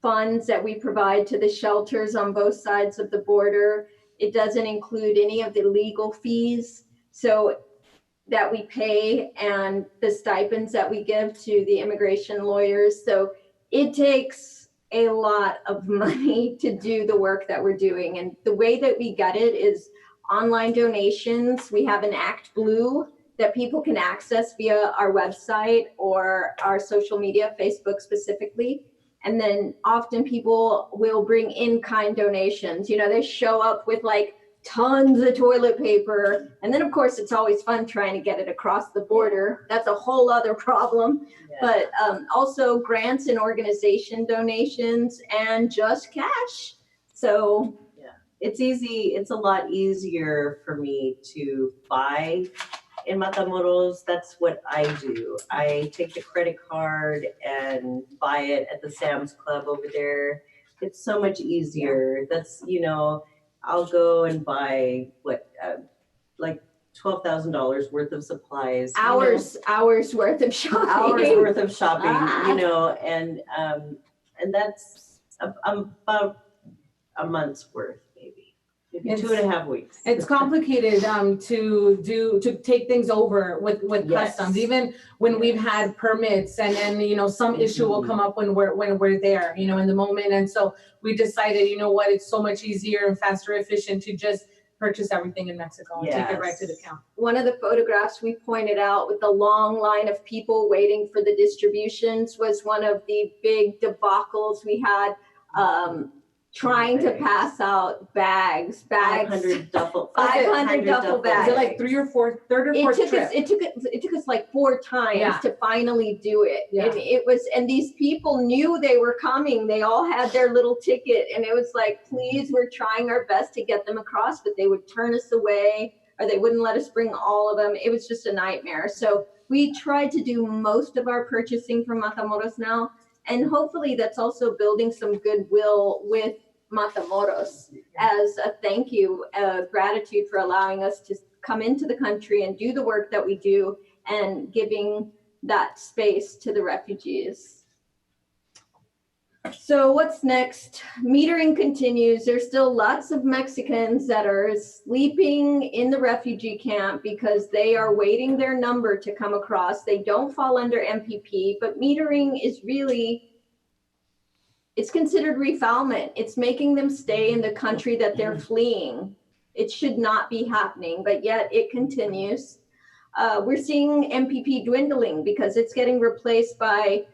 funds that we provide to the shelters on both sides of the border. It doesn't include any of the legal fees that we pay and the stipends that we give to the immigration lawyers. So it takes a lot of money to do the work that we're doing. And the way that we get it is online donations. We have an Act Blue that people can access via our website or our social media, Facebook specifically. And then often people will bring in-kind donations. They show up with like tons of toilet paper. And then of course, it's always fun trying to get it across the border. That's a whole other problem. Yeah. But also grants and organization donations and just cash. So yeah, it's easy. It's a lot easier for me to buy in Matamoros. That's what I do. I take the credit card and buy it at the Sam's Club over there. It's so much easier. That's, I'll go and buy like $12,000 worth of supplies. Hours worth of shopping. Hours worth of shopping, and that's about a month's worth. Maybe 2.5 weeks. It's complicated to take things over with customs, even when we've had permits, and then some issue will come up when we're there, in the moment. And so we decided, it's so much easier and faster, efficient to just purchase everything in Mexico and take it right to the camp. One of the photographs we pointed out with the long line of people waiting for the distributions was one of the big debacles we had. Trying to pass out bags. 500 duffel bags. Is it like third or fourth trip? It took us like 4 times to finally do it. Yeah. And these people knew they were coming. They all had their little ticket, and it was like, please, we're trying our best to get them across, but they would turn us away, or they wouldn't let us bring all of them. It was just a nightmare. So we tried to do most of our purchasing from Matamoros now. And hopefully that's also building some goodwill with Matamoros as a thank you, gratitude for allowing us to come into the country and do the work that we do and giving that space to the refugees. So what's next? Metering continues. There's still lots of Mexicans that are sleeping in the refugee camp because they are waiting their number to come across. They don't fall under MPP, but metering is really, it's considered refoulement. It's making them stay in the country that they're fleeing. It should not be happening, but yet it continues. We're seeing MPP dwindling because it's getting replaced by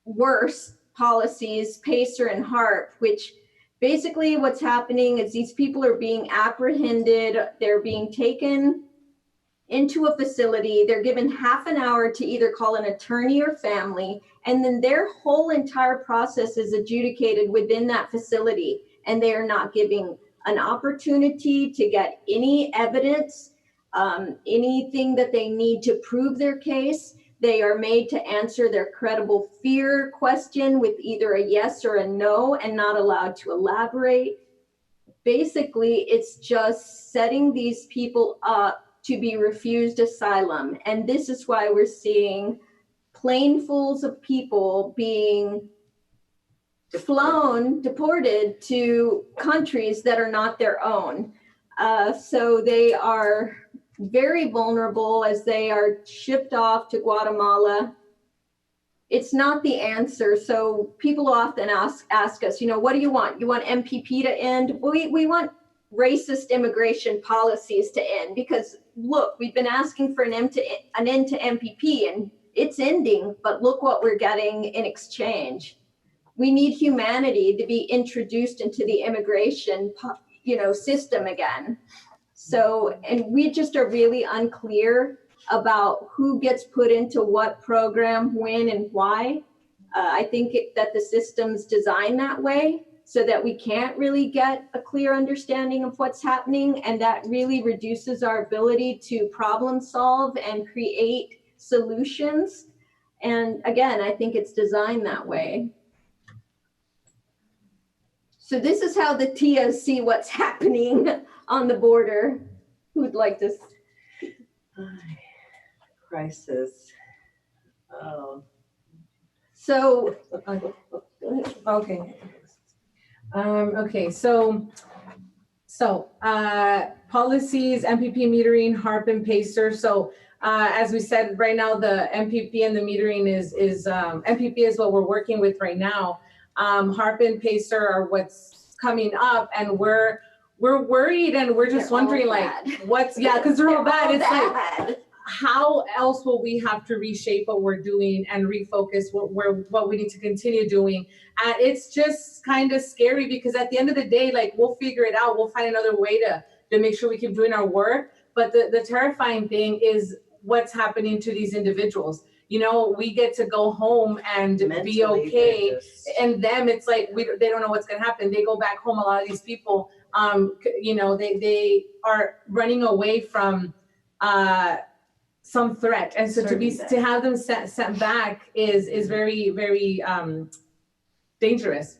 worse policies, PACER and HARP, which basically what's happening is these people are being apprehended. They're being taken into a facility. They're given half an hour to either call an attorney or family, and then their whole entire process is adjudicated within that facility, and they are not giving an opportunity to get any evidence, anything that they need to prove their case. They are made to answer their credible fear question with either a yes or a no and not allowed to elaborate. Basically, it's just setting these people up to be refused asylum. And this is why we're seeing planefuls of people being deported to countries that are not their own. So they are very vulnerable as they are shipped off to Guatemala. It's not the answer. So people often ask us, what do you want? You want MPP to end? We want racist immigration policies to end, because look, we've been asking for an end to MPP, and it's ending, but look what we're getting in exchange. We need humanity to be introduced into the immigration, system again. So, and we just are really unclear about who gets put into what program, when, and why. I think that the system's designed that way so that we can't really get a clear understanding of what's happening, and that really reduces our ability to problem solve and create solutions. And again, I think it's designed that way. So this is how the Tías see what's happening on the border. Who'd like to? Crisis. Oh. So, Okay. Okay, so policies, MPP metering, HARP and PACER. So as we said, right now the MPP and the metering is MPP is what we're working with right now. HARP and PACER are what's coming up, and we're worried, and we're just wondering because they're all bad. It's like, how else will we have to reshape what we're doing and refocus what we need to continue doing? And it's just kind of scary, because at the end of the day, like, we'll figure it out. We'll find another way to make sure we keep doing our work. But the terrifying thing is what's happening to these individuals. We get to go home and mentally be okay. And them, it's like, they don't know what's going to happen. They go back home. A lot of these people, they are running away from some threat. And so to have them sent back is very, very dangerous.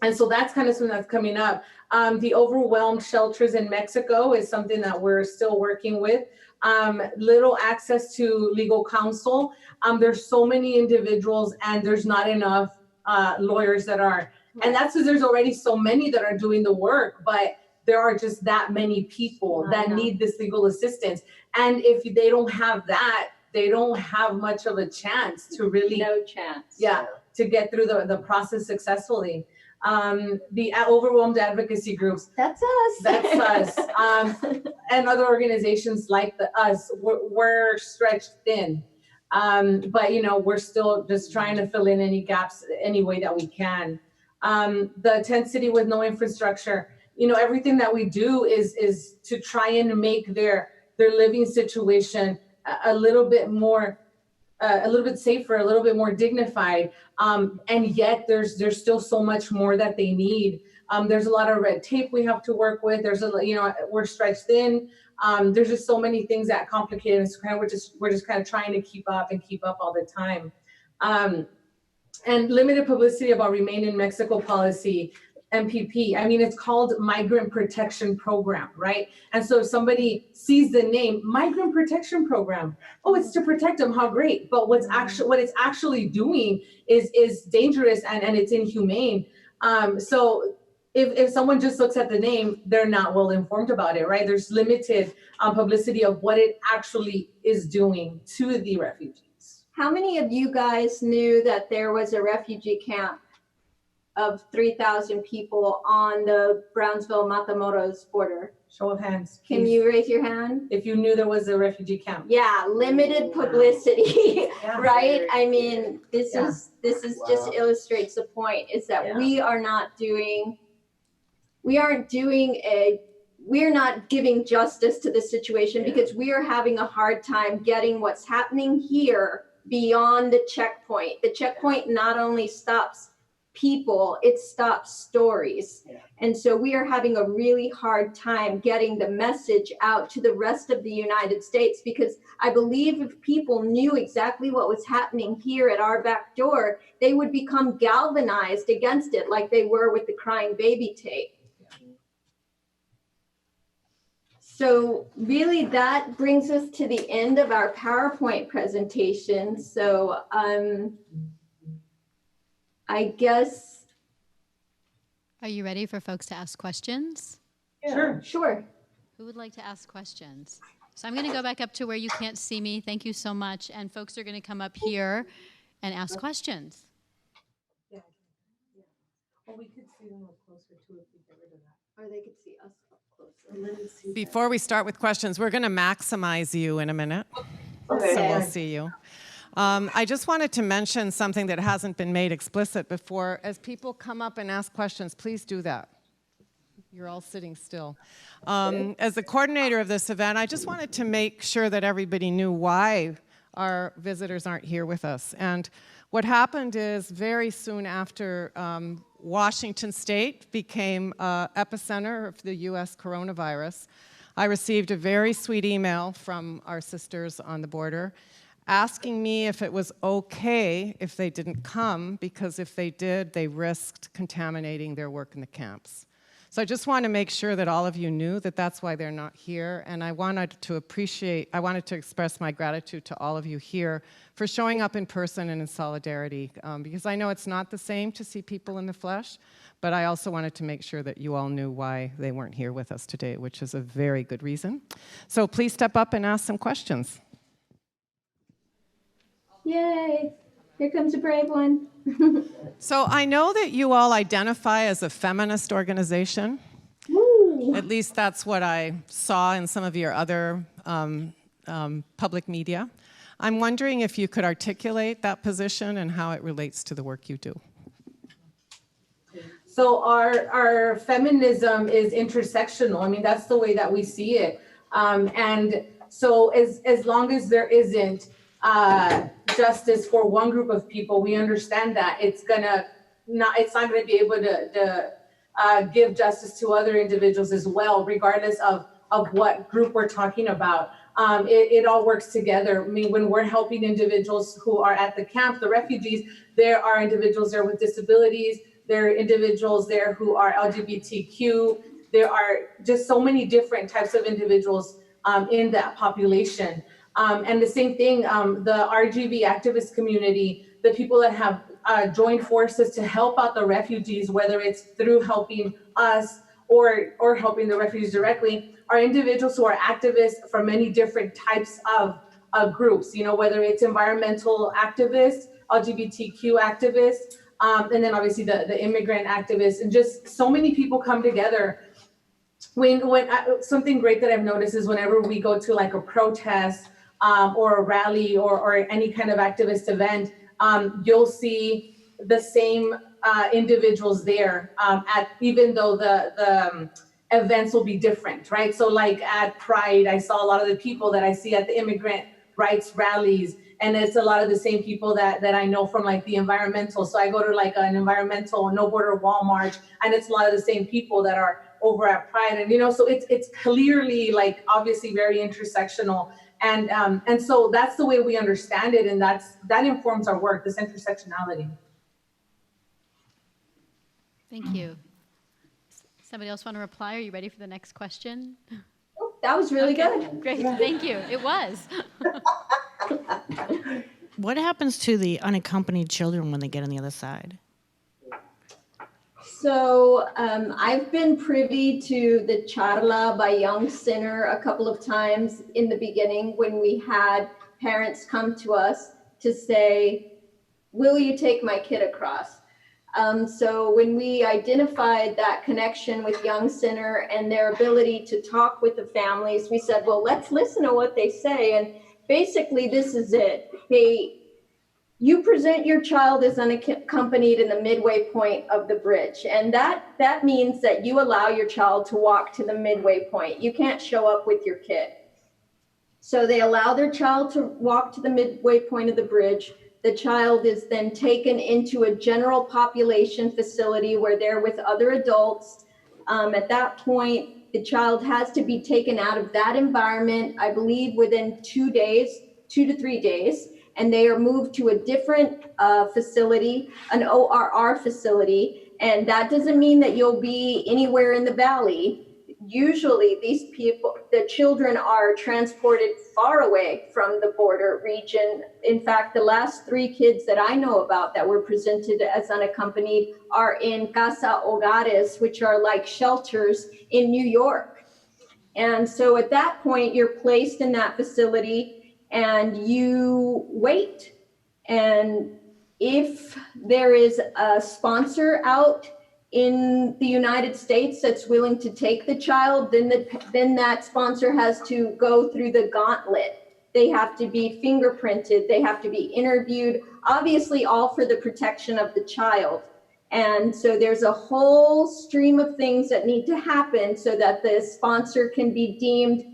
And so that's kind of something that's coming up. The overwhelmed shelters in Mexico is something that we're still working with. Little access to legal counsel. There's so many individuals, and there's not enough lawyers that are, and that's because there's already so many that are doing the work, but there are just that many people that need this legal assistance. And if they don't have that, they don't have much of a chance to really, no chance. Yeah, to get through the process successfully. The overwhelmed advocacy groups. That's us. And other organizations like us, we're stretched thin. But we're still just trying to fill in any gaps any way that we can. The tent city with no infrastructure. Everything that we do is to try and make their living situation a little bit more, a little bit safer, a little bit more dignified. And yet there's still so much more that they need. There's a lot of red tape we have to work with. We're stretched thin. There's just so many things that complicate it. And we're just kind of trying to keep up all the time. And limited publicity about Remain in Mexico policy. MPP. I mean, it's called Migrant Protection Program, right? And so if somebody sees the name Migrant Protection Program, oh, it's to protect them. How great! But what it's actually doing is dangerous and it's inhumane. So if someone just looks at the name, they're not well informed about it, right? There's limited publicity of what it actually is doing to the refugees. How many of you guys knew that there was a refugee camp of 3,000 people on the Brownsville-Matamoros border? Show of hands. Can you raise your hand? If you knew there was a refugee camp. Yeah, limited publicity, right? I mean, this is just illustrates the point, is that we aren't doing a we're not giving justice to the situation because we are having a hard time getting what's happening here beyond the checkpoint. The checkpoint not only stops people, it stops stories. And so we are having a really hard time getting the message out to the rest of the United States, because I believe if people knew exactly what was happening here at our back door, they would become galvanized against it like they were with the crying baby tape. So really that brings us to the end of our PowerPoint presentation. So I guess. Are you ready for folks to ask questions? Sure. Who would like to ask questions? So I'm going to go back up to where you can't see me. Thank you so much. And folks are going to come up here and ask questions. Yeah. Well, we could see them up closer too if we get rid of that. Or they could see us up closer. Before we start with questions, we're going to maximize you in a minute. Okay. So we'll see you. I just wanted to mention something that hasn't been made explicit before. As people come up and ask questions, please do that. You're all sitting still. As the coordinator of this event, I just wanted to make sure that everybody knew why our visitors aren't here with us. And what happened is very soon after Washington State became epicenter of the US coronavirus, I received a very sweet email from our sisters on the border asking me if it was okay if they didn't come, because if they did, they risked contaminating their work in the camps. So I just want to make sure that all of you knew that that's why they're not here, and I wanted to express my gratitude to all of you here for showing up in person and in solidarity, because I know it's not the same to see people in the flesh, but I also wanted to make sure that you all knew why they weren't here with us today, which is a very good reason. So please step up and ask some questions. Yay, here comes a brave one. So I know that you all identify as a feminist organization. Woo. At least that's what I saw in some of your other public media. I'm wondering if you could articulate that position and how it relates to the work you do. So our feminism is intersectional. I mean, that's the way that we see it. And so as long as there isn't justice for one group of people, we understand that it's not going to be able to give justice to other individuals as well, regardless of what group we're talking about. It all works together. I mean, when we're helping individuals who are at the camp, the refugees, there are individuals there with disabilities, there are individuals there who are LGBTQ, there are just so many different types of individuals in that population. And the same thing, the RGB activist community, the people that have joined forces to help out the refugees, whether it's through helping us or helping the refugees directly, are individuals who are activists from many different types of groups, you know, whether it's environmental activists, LGBTQ activists, and then obviously the immigrant activists, and just so many people come together. Something great that I've noticed is whenever we go to like a protest or a rally or any kind of activist event, you'll see the same individuals there, even though the events will be different, right? So like at Pride, I saw a lot of the people that I see at the immigrant rights rallies, and it's a lot of the same people that I know from like the environmental. So I go to like an environmental No Border Wall March, and it's a lot of the same people that are over at Pride. And, you know, so it's clearly like obviously very intersectional. And so that's the way we understand it. And that informs our work, this intersectionality. Thank you. Somebody else want to reply? Are you ready for the next question? Oh, that was really good. Great, thank you. It was. What happens to the unaccompanied children when they get on the other side? So I've been privy to the charla by Young Sinner a couple of times in the beginning when we had parents come to us to say, will you take my kid across? So when we identified that connection with Young Sinner and their ability to talk with the families, we said, well, let's listen to what they say. And basically this is it. you present your child as unaccompanied in the midway point of the bridge. And that means that you allow your child to walk to the midway point. You can't show up with your kid. So they allow their child to walk to the midway point of the bridge. The child is then taken into a general population facility where they're with other adults. At that point, the child has to be taken out of that environment, I believe within 2 to 3 days. And they are moved to a different facility, an ORR facility. And that doesn't mean that you'll be anywhere in the valley. Usually these people, the children are transported far away from the border region. In fact, the last 3 kids that I know about that were presented as unaccompanied are in casa hogares, which are like shelters in New York. And so at that point, you're placed in that facility and you wait. And if there is a sponsor out in the United States that's willing to take the child, then that sponsor has to go through the gauntlet. They have to be fingerprinted, they have to be interviewed, obviously all for the protection of the child. And so there's a whole stream of things that need to happen so that the sponsor can be deemed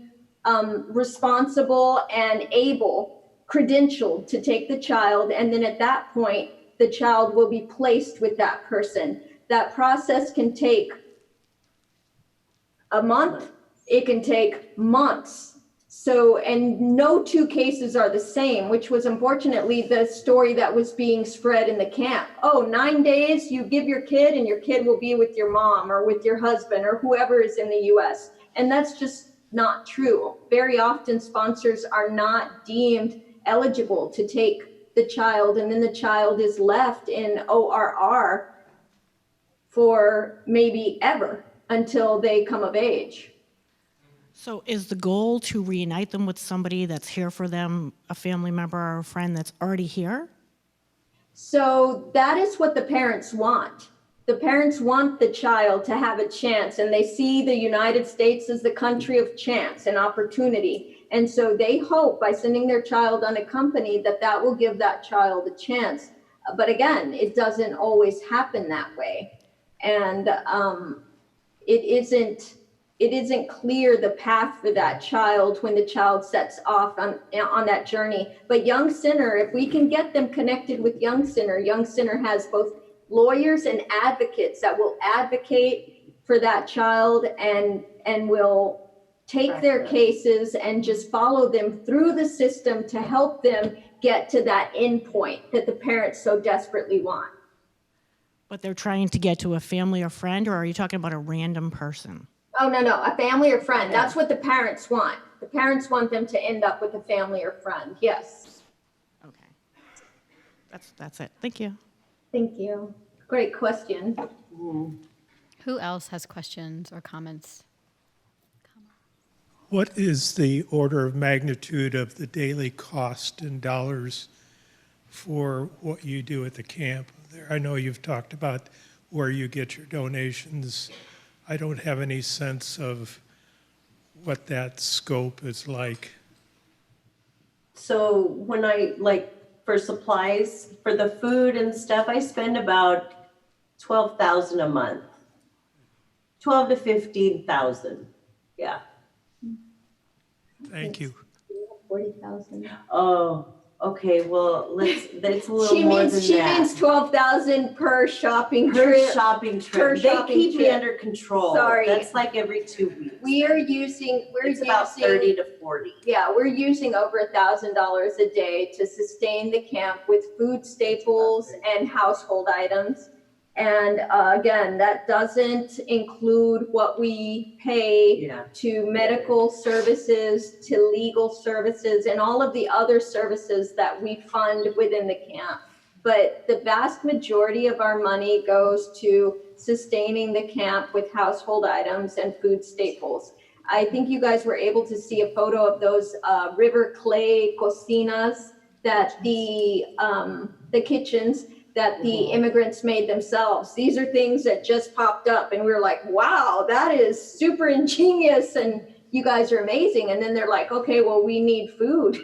responsible and able, credentialed to take the child. And then at that point, the child will be placed with that person. That process can take a month, it can take months. So, and no 2 cases are the same, which was unfortunately the story that was being spread in the camp. Oh, 9 days, you give your kid and your kid will be with your mom or with your husband or whoever is in the US. And that's just not true. Very often sponsors are not deemed eligible to take the child, and then the child is left in ORR for maybe ever until they come of age. So is the goal to reunite them with somebody that's here for them, a family member or a friend that's already here? So that is what the parents want. The parents want the child to have a chance, and they see the United States as the country of chance and opportunity. And so they hope by sending their child unaccompanied that will give that child a chance. But again, it doesn't always happen that way. And it isn't clear the path for that child when the child sets off on that journey. But Young Sinner, if we can get them connected with Young Sinner has both lawyers and advocates that will advocate for that child and will take their cases and just follow them through the system to help them get to that end point that the parents so desperately want. But they're trying to get to a family or friend, or are you talking about a random person? Oh, no, a family or friend. That's what the parents want. The parents want them to end up with a family or friend, yes. Okay. That's it. Thank you. Thank you. Great question. Who else has questions or comments? What is the order of magnitude of the daily cost in dollars for what you do at the camp there? I know you've talked about where you get your donations. I don't have any sense of what that scope is like. So when for supplies, for the food and stuff, I spend about $12,000 a month. 12 to 15,000. Yeah. Thank you. 40,000. Oh, okay. Well, that's a little more than that. She means 12,000 per shopping trip. Shopping trip. Per They shopping keep me trip. under control. Sorry. That's like every 2 weeks. It's about 30 to 40. Yeah, we're using over $1,000 a day to sustain the camp with food staples and household items. And again, that doesn't include what we pay to medical services, to legal services, and all of the other services that we fund within the camp. But the vast majority of our money goes to sustaining the camp with household items and food staples. I think you guys were able to see a photo of those river clay cocinas that the kitchens that the immigrants made themselves. These are things that just popped up and we were like, wow, that is super ingenious and you guys are amazing. And then they're like, okay, well, we need food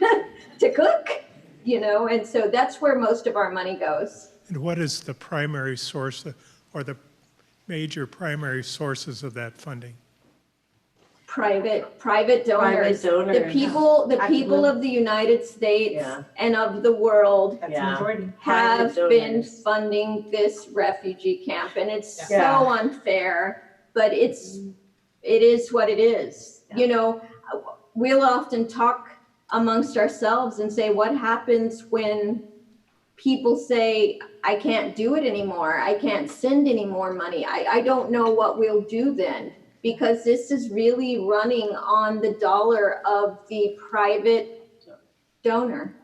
to cook. and so that's where most of our money goes. And what is the primary source or the major primary sources of that funding? Private donors. Private donors. The people of the United States Yeah. and of the world Yeah. have Private been donors. funding this refugee camp, and it's Yeah. so unfair, but it is what it is. We'll often talk amongst ourselves and say, what happens when people say, I can't do it anymore, I can't send any more money, I don't know what we'll do then, because this is really running on the dollar of the private donor.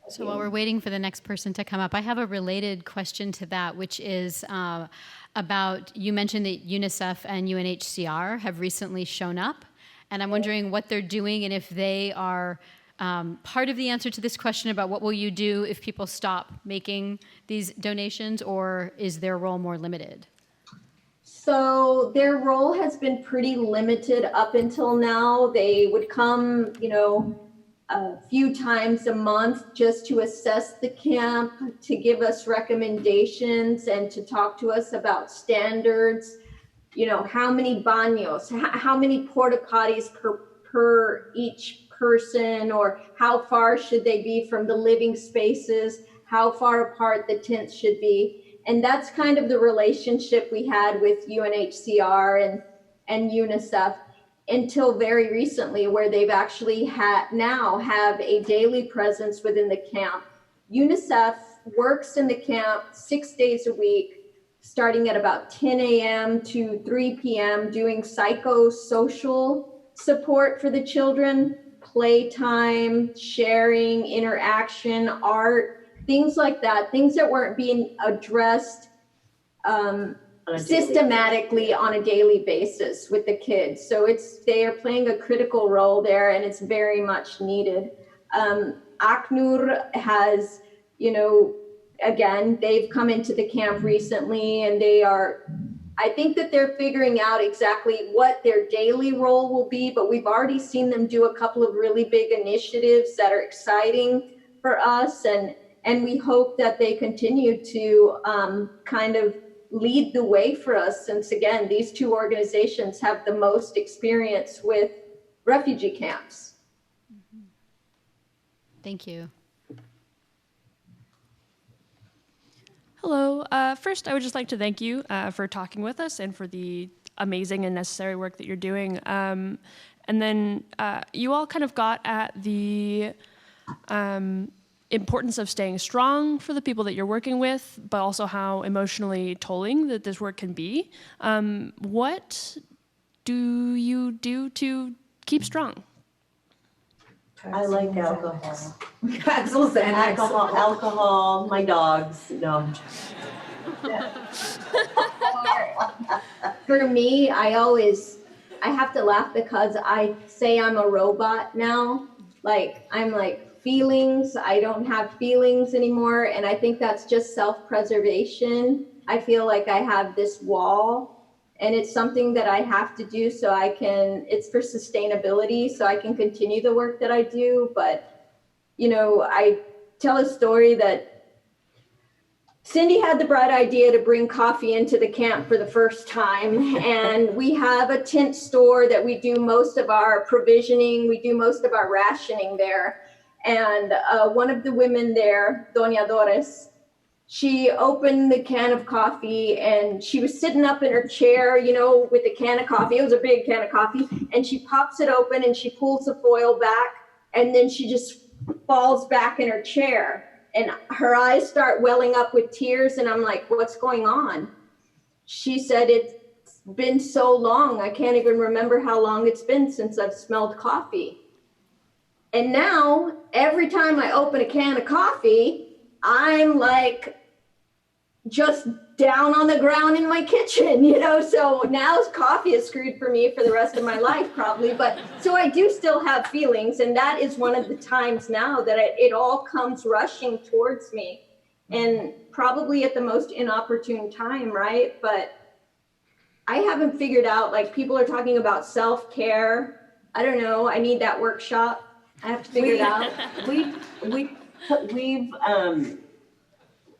So while we're waiting for the next person to come up, I have a related question to that, which is about, you mentioned that UNICEF and UNHCR have recently shown up, and I'm wondering what they're doing and if they are part of the answer to this question about what will you do if people stop making these donations, or is their role more limited? So their role has been pretty limited up until now. They would come, a few times a month just to assess the camp, to give us recommendations and to talk to us about standards, how many baños, how many porta potties per each person, or how far should they be from the living spaces, how far apart the tents should be. And that's kind of the relationship we had with UNHCR and UNICEF until very recently, where they've actually now have a daily presence within the camp. UNICEF works in the camp 6 days a week, starting at about 10 a.m. to 3 p.m., doing psychosocial support for the children, playtime, sharing, interaction, art, things like that, things that weren't being addressed systematically on a daily basis with the kids. So they are playing a critical role there, and it's very much needed. ACNUR has, again, they've come into the camp recently, and I think that they're figuring out exactly what their daily role will be, but we've already seen them do a couple of really big initiatives that are exciting for us, and we hope that they continue to kind of lead the way for us, since again, these two organizations have the most experience with refugee camps. Thank you. Hello. First, I would just like to thank you for talking with us and for the amazing and necessary work that you're doing. And then you all kind of got at the importance of staying strong for the people that you're working with, but also how emotionally tolling that this work can be. What do you do to keep strong? I like alcohol. Pretzels and Alcohol, my dogs. No. For me, I have to laugh because I say I'm a robot now. I'm like, feelings, I don't have feelings anymore. And I think that's just self-preservation. I feel like I have this wall, and it's something that I have to do so it's for sustainability, so I can continue the work that I do. But, I tell a story that Cindy had the bright idea to bring coffee into the camp for the first time. And we have a tent store that we do most of our provisioning, we do most of our rationing there. And one of the women there, Doña Dores, she opened the can of coffee, and she was sitting up in her chair, with the can of coffee. It was a big can of coffee. And she pops it open and she pulls the foil back, and then she just falls back in her chair. And her eyes start welling up with tears. And I'm like, what's going on? She said, it's been so long. I can't even remember how long it's been since I've smelled coffee. And now, every time I open a can of coffee, I'm like just down on the ground in my kitchen, so now coffee is screwed for me for the rest of my life probably. But so I do still have feelings, and that is one of the times now that it all comes rushing towards me, and probably at the most inopportune time, right? But I haven't figured out, people are talking about self-care. I don't know, I need that workshop. I have to figure it out. We've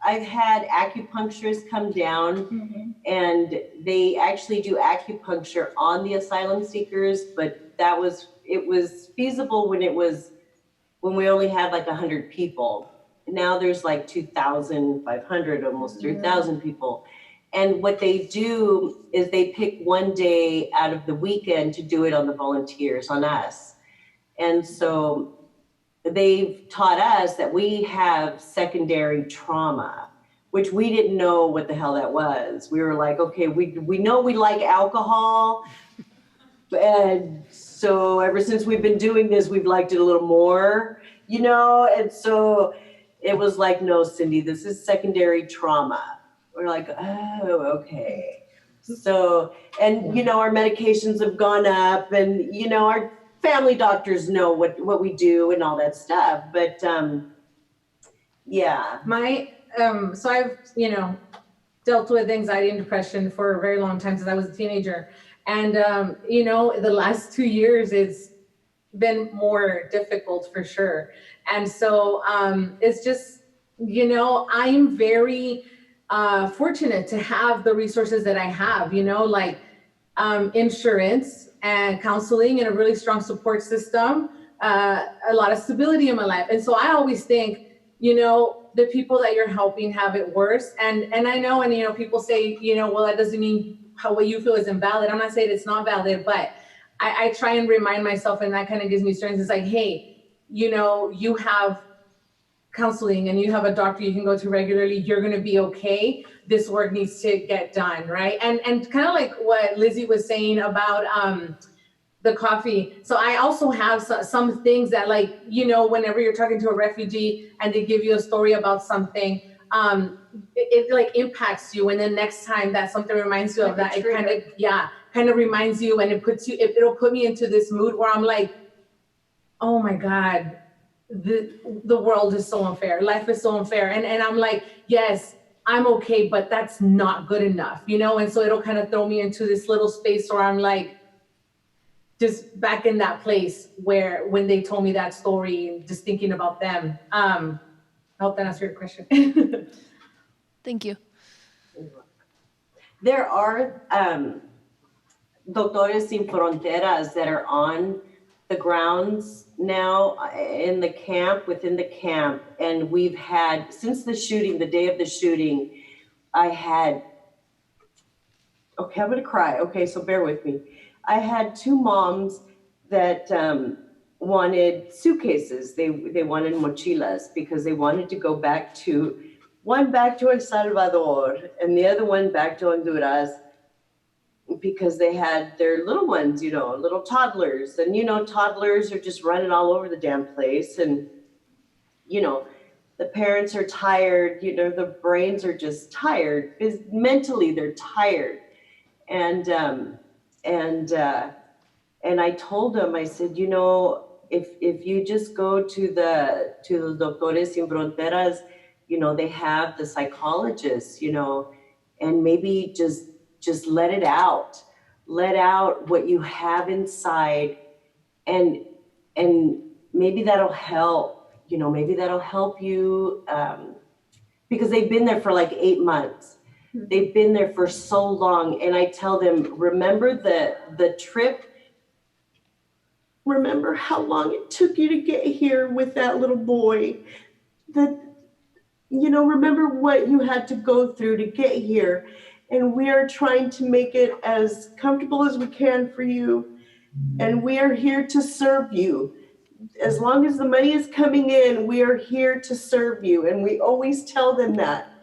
I've had acupuncturists come down and they actually do acupuncture on the asylum seekers, but it was feasible when we only had like 100 people. Now there's like 2,500, almost 3,000 people. And what they do is they pick one day out of the weekend to do it on the volunteers, on us. And so they've taught us that we have secondary trauma, which we didn't know what the hell that was. We were like, okay, we know we like alcohol. And so ever since we've been doing this, we've liked it a little more, you know? And so it was like, no, Cindy, this is secondary trauma. We're like, oh, okay. So, and you know, our medications have gone up and, you know, our family doctors know what we do and all that stuff. But yeah. So I've, you know, dealt with anxiety and depression for a very long time since I was a teenager. And, you know, the last 2 years, it's been more difficult for sure. And so it's just, you know, I'm very fortunate to have the resources that I have, you know, like insurance and counseling and a really strong support system, a lot of stability in my life. And so I always think, you know, the people that you're helping have it worse. And I know, and, you know, people say, you know, well, that doesn't mean what you feel is invalid. I'm not saying it's not valid, but I try and remind myself, and that kind of gives me strength. It's like, hey, you know, you have counseling and you have a doctor you can go to regularly. You're going to be okay. This work needs to get done, right? And kind of like what Lizzie was saying about the coffee. So I also have some things that, like, you know, whenever you're talking to a refugee and they give you a story about something, it like impacts you. And then next time that something reminds you of that, it kind of reminds you, and it'll put me into this mood where I'm like, oh my God, the world is so unfair. Life is so unfair. And I'm like, yes, I'm okay, but that's not good enough, you know? And so it'll kind of throw me into this little space where I'm like, just back in that place where when they told me that story, just thinking about them. I hope that answered your question. Thank you. There are Doctores Sin Fronteras that are on the grounds now in the camp, within the camp. And we've had, since the shooting, the day of the shooting, okay, I'm gonna cry. Okay, so bear with me. I had two moms that wanted suitcases. They wanted mochilas because they wanted to go back to El Salvador and the other one back to Honduras, because they had their little ones, you know, little toddlers. And, you know, toddlers are just running all over the damn place. And, you know, the parents are tired, you know, the brains are just tired. Mentally, they're tired. And I told them, I said, you know, if you just go to the Doctores Sin Fronteras, you know, they have the psychologists, you know, and maybe just let it out. Let out what you have inside, and maybe that'll help, you know, maybe that'll help you, because they've been there for like 8 months. They've been there for so long. And I tell them, remember the trip? Remember how long it took you to get here with that little boy? You know, remember what you had to go through to get here. And we are trying to make it as comfortable as we can for you. And we are here to serve you. As long as the money is coming in, we are here to serve you. And we always tell them that.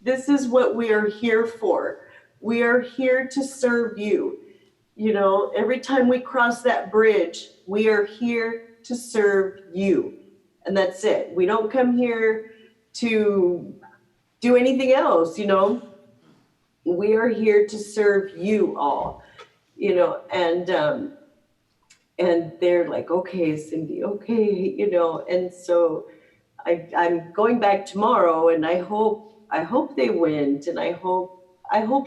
This is what we are here for. We are here to serve you. You know, every time we cross that bridge, we are here to serve you. And that's it. We don't come here to do anything else, you know. We are here to serve you all, you know. And they're like, okay, Cindy, okay, you know. And so I'm going back tomorrow, and I hope they went, and I hope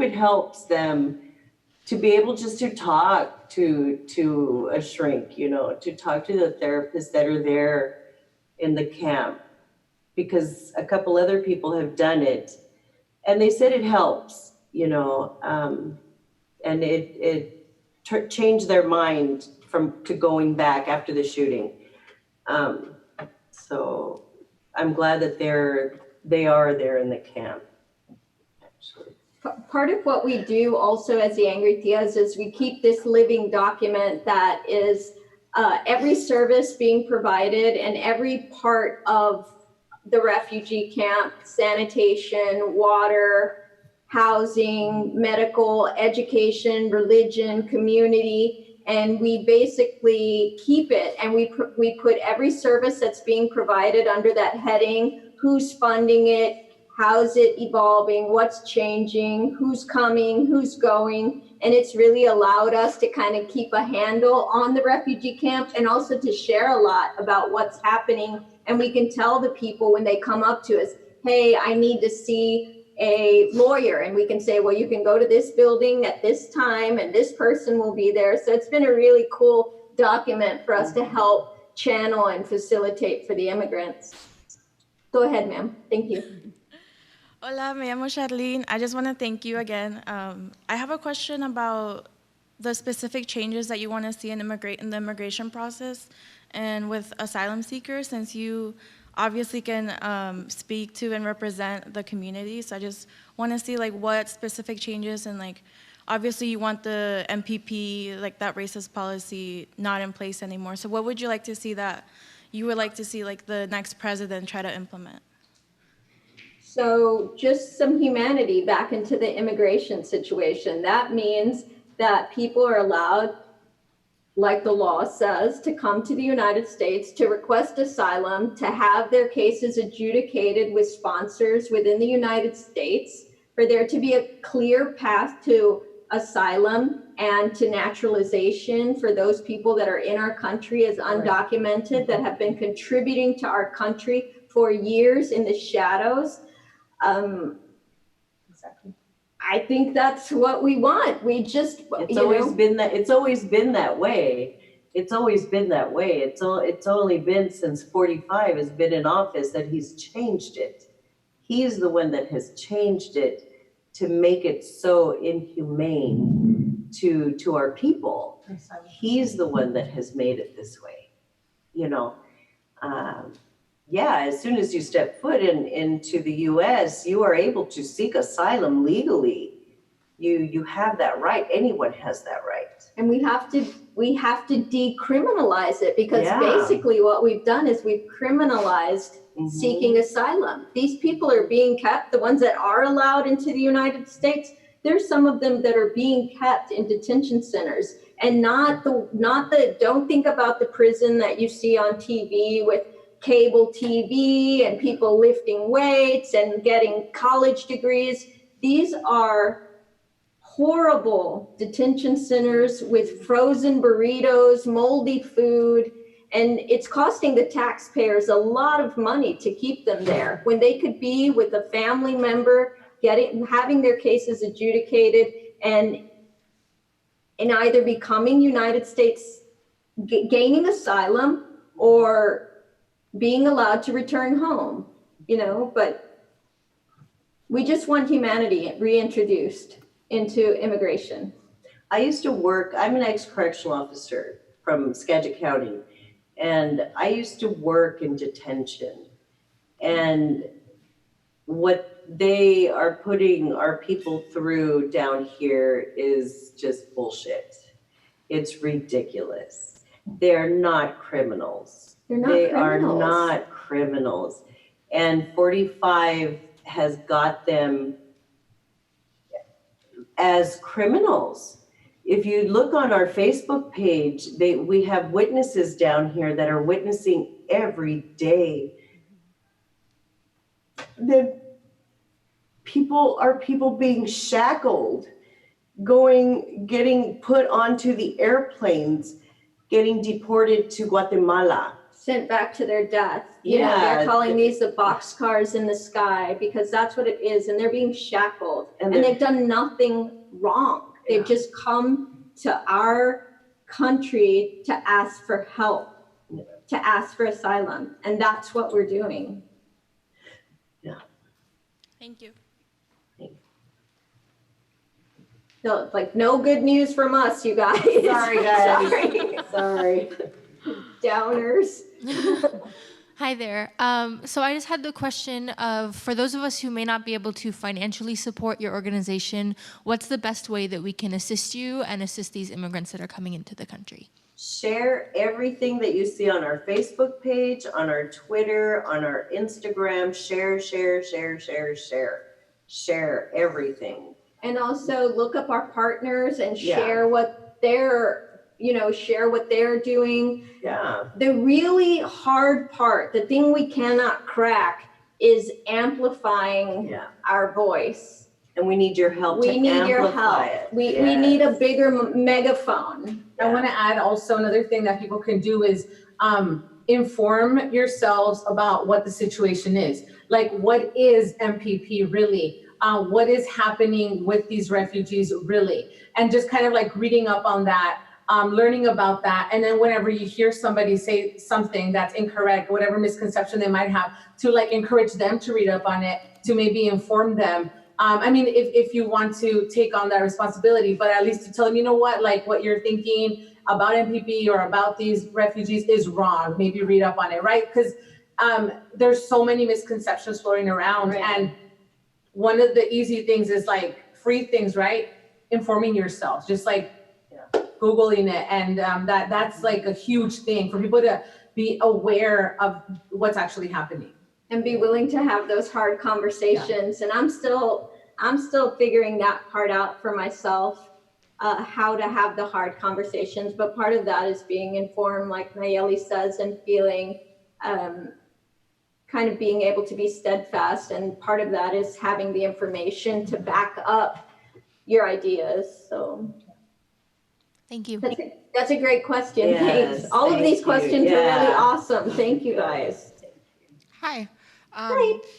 it helps them to be able just to talk to a shrink, to talk to the therapists that are there in the camp, because a couple other people have done it and they said it helps, and it changed their mind to going back after the shooting. So I'm glad that they are there in the camp, actually. Part of what we do also as the Angry Tías is we keep this living document that is every service being provided and every part of the refugee camp: sanitation, water, housing, medical, education, religion, community. And we basically keep it, and we put every service that's being provided under that heading: who's funding it, how's it evolving, what's changing, who's coming, who's going. And it's really allowed us to kind of keep a handle on the refugee camp and also to share a lot about what's happening. And we can tell the people when they come up to us, hey, I need to see a lawyer. And we can say, well, you can go to this building at this time and this person will be there. So it's been a really cool document for us to help channel and facilitate for the immigrants. Go ahead, ma'am. Thank you. Hola, me llamo Charlene. I just want to thank you again. I have a question about the specific changes that you want to see in the immigration process and with asylum seekers, since you obviously can speak to and represent the community. So I just want to see what specific changes, and obviously you want the MPP, that racist policy, not in place anymore. So what would you like to see that you would like to see the next president try to implement? So just some humanity back into the immigration situation. That means that people are allowed, like the law says, to come to the United States, to request asylum, to have their cases adjudicated with sponsors within the United States, for there to be a clear path to asylum and to naturalization for those people that are in our country as undocumented, that have been contributing to our country for years in the shadows. Exactly. I think that's what we want. We just, it's always been that way. It's always been that way. It's only been since 45 has been in office that he's changed it. He's the one that has changed it to make it so inhumane to our people. He's the one that has made it this way, as soon as you step foot into the US, you are able to seek asylum legally. You have that right. Anyone has that right. And we have to decriminalize it, because basically what we've done is we've criminalized seeking asylum. These people are being kept, the ones that are allowed into the United States, there's some of them that are being kept in detention centers, and don't think about the prison that you see on TV with cable TV and people lifting weights and getting college degrees. These are horrible detention centers with frozen burritos, moldy food, and it's costing the taxpayers a lot of money to keep them there when they could be with a family member, having their cases adjudicated, and either becoming United States, gaining asylum, or being allowed to return home, but we just want humanity reintroduced into immigration. I used to work, I'm an ex-correctional officer from Skagit County, and I used to work in detention. And what they are putting our people through down here is just bullshit. It's ridiculous. They're not criminals. They are not criminals. And 45 has got them as criminals. If you look on our Facebook page, we have witnesses down here that are witnessing every day. People being shackled, getting put onto the airplanes, getting deported to Guatemala. Sent back to their death. They're calling these the boxcars in the sky, because that's what it is. And they're being shackled, and they've done nothing wrong. They've just come to our country to ask for help, to ask for asylum. And that's what we're doing. Thank you. No, like no good news from us, you guys. Sorry, guys. Sorry. Sorry. Downers. Hi there. So I just had the question of, for those of us who may not be able to financially support your organization, what's the best way that we can assist you and assist these immigrants that are coming into the country? Share everything that you see on our Facebook page, on our Twitter, on our Instagram. Share, share, share, share, share. Share everything. And also look up our partners and Yeah. share what they're, share what they're doing. Yeah. The really hard part, the thing we cannot crack, is amplifying Yeah. our voice. And we need your help to We need your amplify help. it. We need a bigger megaphone. I want to add also another thing that people can do is inform yourselves about what the situation is. Like, what is MPP really? What is happening with these refugees really? And just kind of like reading up on that, learning about that. And then whenever you hear somebody say something that's incorrect, whatever misconception they might have, to like encourage them to read up on it, to maybe inform them. I mean, if you want to take on that responsibility, but at least to tell them, you know what, like what you're thinking about MPP or about these refugees is wrong. Maybe read up on it, right? Because there's so many misconceptions floating around. Right. And one of the easy things is like free things, right? Informing yourself, just like Googling it. And that's like a huge thing for people to be aware of what's actually happening. And be willing to have those hard conversations. And I'm still figuring that part out for myself, how to have the hard conversations. But part of that is being informed, like Nayelly says, and feeling kind of being able to be steadfast. And part of that is having the information to back up your ideas. So Thank you. that's a great question. Yes, Thanks. All of these thank questions you. are really Yeah. awesome. Thank you guys. Hi.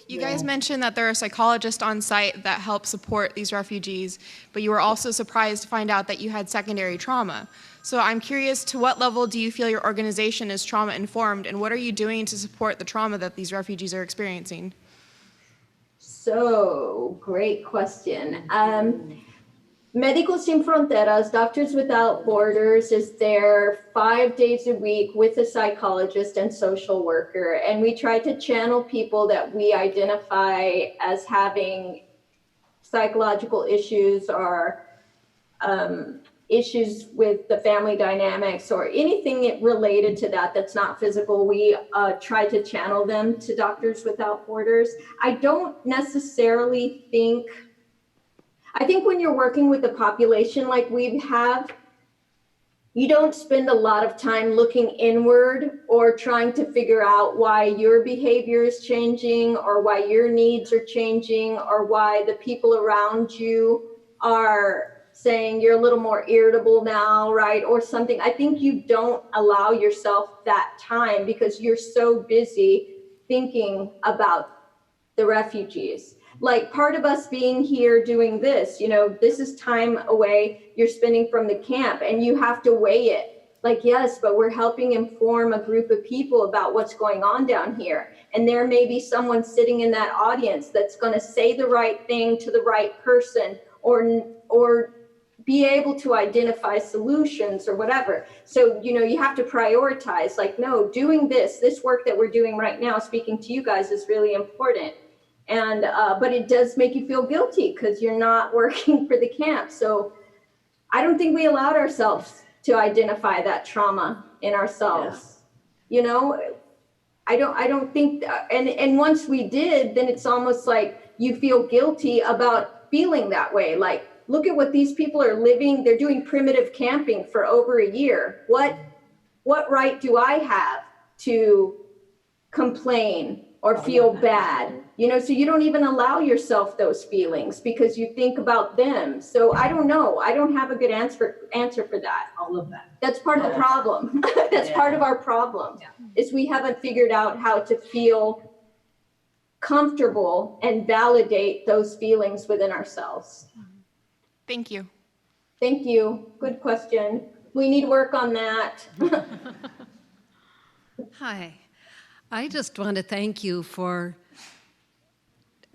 You guys mentioned that there are psychologists on site that help support these refugees, but you were also surprised to find out that you had secondary trauma. So I'm curious, to what level do you feel your organization is trauma informed, and what are you doing to support the trauma that these refugees are experiencing? So, great question. Médicos Sin Fronteras, Doctors Without Borders, is there 5 days a week with a psychologist and social worker. And we try to channel people that we identify as having psychological issues or issues with the family dynamics or anything related to that that's not physical. We try to channel them to Doctors Without Borders. I don't necessarily think, I think when you're working with a population like we have, you don't spend a lot of time looking inward or trying to figure out why your behavior is changing or why your needs are changing or why the people around you are saying you're a little more irritable now, right? Or something. I think you don't allow yourself that time because you're so busy thinking about the refugees. Like part of us being here doing this, this is time away you're spending from the camp and you have to weigh it. Like, yes, but we're helping inform a group of people about what's going on down here. And there may be someone sitting in that audience that's going to say the right thing to the right person or be able to identify solutions or whatever. So, you have to prioritize, like, no, doing this work that we're doing right now, speaking to you guys, is really important. And, but it does make you feel guilty because you're not working for the camp. So I don't think we allowed ourselves to identify that trauma in ourselves. Yeah. I don't think, and once we did, then it's almost like you feel guilty about feeling that way. Like, look at what these people are living. They're doing primitive camping for over a year. What right do I have to complain or feel bad? So you don't even allow yourself those feelings because you think about them. So I don't know. I don't have a good answer for that. All of that. That's part of the problem. That's part of our problem is we haven't figured out how to feel comfortable and validate those feelings within ourselves. Thank you. Thank you. Good question. We need work on that. Hi. I just want to thank you for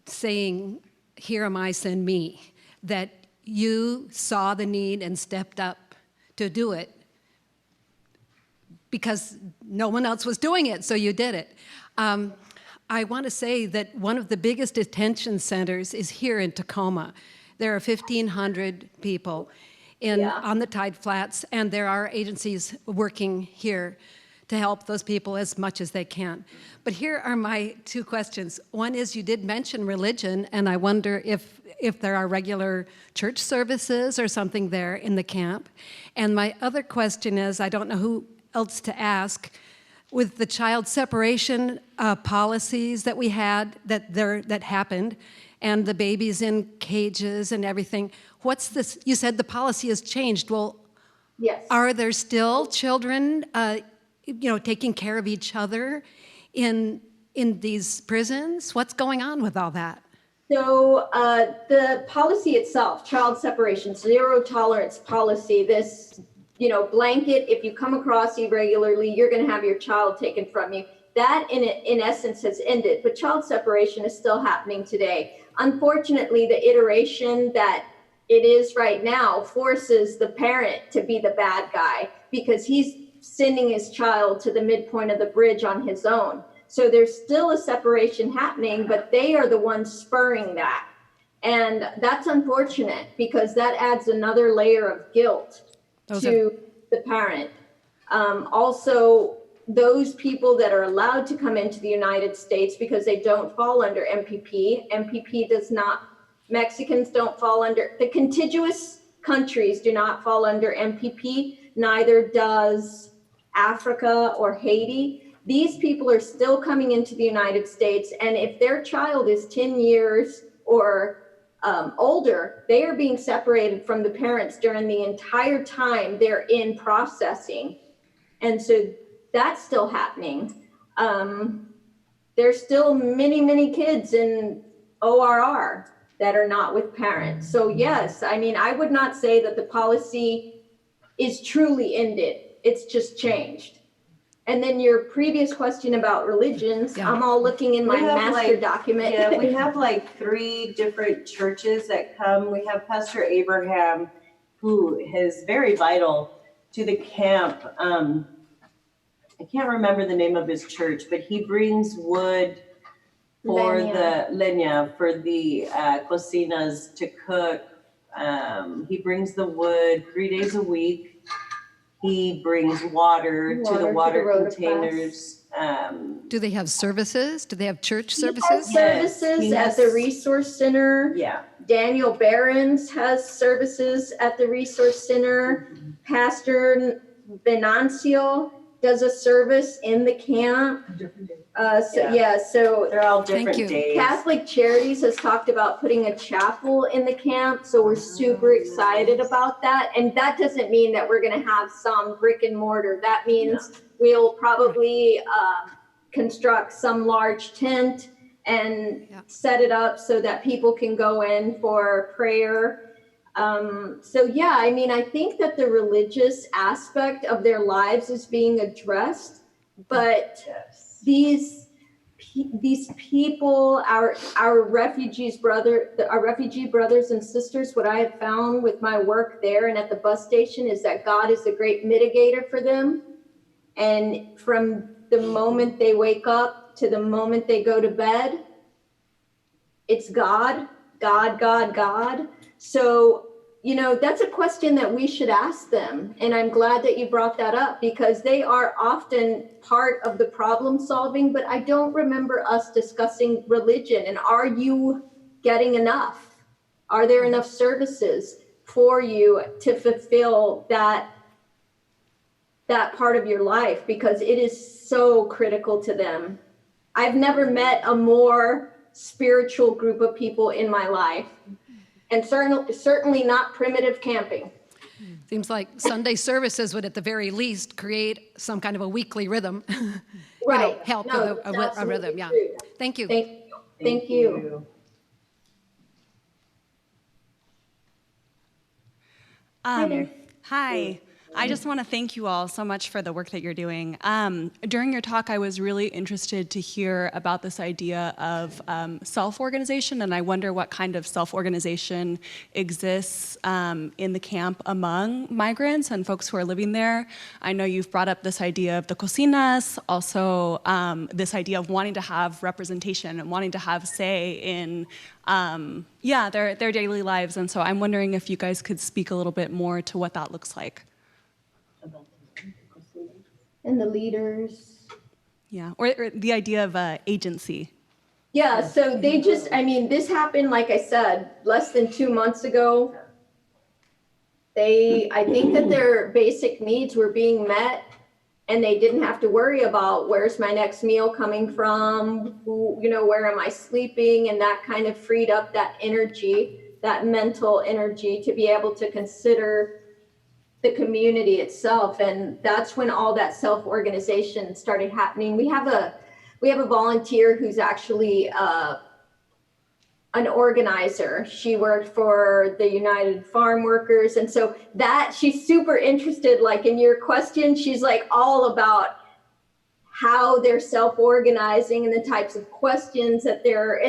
saying, "Here am I, send me," that you saw the need and stepped up to do it because no one else was doing it, so you did it. I want to say that one of the biggest detention centers is here in Tacoma. There are 1,500 people on the Tide Flats, and there are agencies working here to help those people as much as they can. But here are my two questions. One is, you did mention religion, and I wonder if there are regular church services or something there in the camp. And my other question is, I don't know who else to ask, with the child separation policies that we had that happened, and the babies in cages and everything, what's this? You said the policy has changed. Well, Yes. are there still children taking care of each other in these prisons? What's going on with all that? So the policy itself, child separation, zero tolerance policy, this, blanket, if you come across irregularly, you're going to have your child taken from you. That in essence has ended, but child separation is still happening today. Unfortunately, the iteration that it is right now forces the parent to be the bad guy because he's sending his child to the midpoint of the bridge on his own. So there's still a separation happening, but they are the ones spurring that. And that's unfortunate because that adds another layer of guilt to the parent. Also, those people that are allowed to come into the United States because they don't fall under MPP. MPP does not, Mexicans don't fall under, the contiguous countries do not fall under MPP, neither does Africa or Haiti. These people are still coming into the United States, and if their child is 10 years or older, they are being separated from the parents during the entire time they're in processing. And so that's still happening. There's still many, many kids in ORR that are not with parents. So yes, I would not say that the policy is truly ended. It's just changed. And then your previous question about religions, I'm all looking in my master document. Yeah, we have 3 different churches that come. We have Pastor Abraham, who is very vital to the camp. I can't remember the name of his church, but he brings wood for the leña, for the cocinas to cook. He brings the wood 3 days a week. He brings water to the water containers. Do they have services? Do they have church services? He has services at the Resource Center. Yeah. Daniel Behrens has services at the Resource Center. Pastor Venancio does a service in the camp. So they're all different days. Catholic Charities has talked about putting a chapel in the camp, so we're super excited about that. And that doesn't mean that we're going to have some brick and mortar. That means we'll probably construct some large tent and set it up so that people can go in for prayer. I think that the religious aspect of their lives is being addressed, but these people, our refugee brothers and sisters, what I have found with my work there and at the bus station is that God is a great mitigator for them. And from the moment they wake up to the moment they go to bed, it's God. So, that's a question that we should ask them. And I'm glad that you brought that up because they are often part of the problem solving, but I don't remember us discussing religion. And are you getting enough? Are there enough services for you to fulfill that part of your life? Because it is so critical to them. I've never met a more spiritual group of people in my life. And certainly not primitive camping. Seems like Sunday services would at the very least create some kind of a weekly rhythm. Right. Help with a rhythm, yeah. True. Thank you. Thank you. Hi there. Hi. I just want to thank you all so much for the work that you're doing. During your talk, I was really interested to hear about this idea of self-organization, and I wonder what kind of self-organization exists in the camp among migrants and folks who are living there. I know you've brought up this idea of the cocinas, also this idea of wanting to have representation and wanting to have say in their daily lives, and so I'm wondering if you guys could speak a little bit more to what that looks like. And the leaders. Yeah, or the idea of agency. Yeah, so they just, I mean, this happened, like I said, less than 2 months ago. I think that their basic needs were being met, and they didn't have to worry about where's my next meal coming from, where am I sleeping, and that kind of freed up that energy, that mental energy to be able to consider the community itself. And that's when all that self-organization started happening. We have a volunteer who's actually an organizer. She worked for the United Farm Workers. And so she's super interested, like in your question, she's like all about how they're self-organizing and the types of questions that they're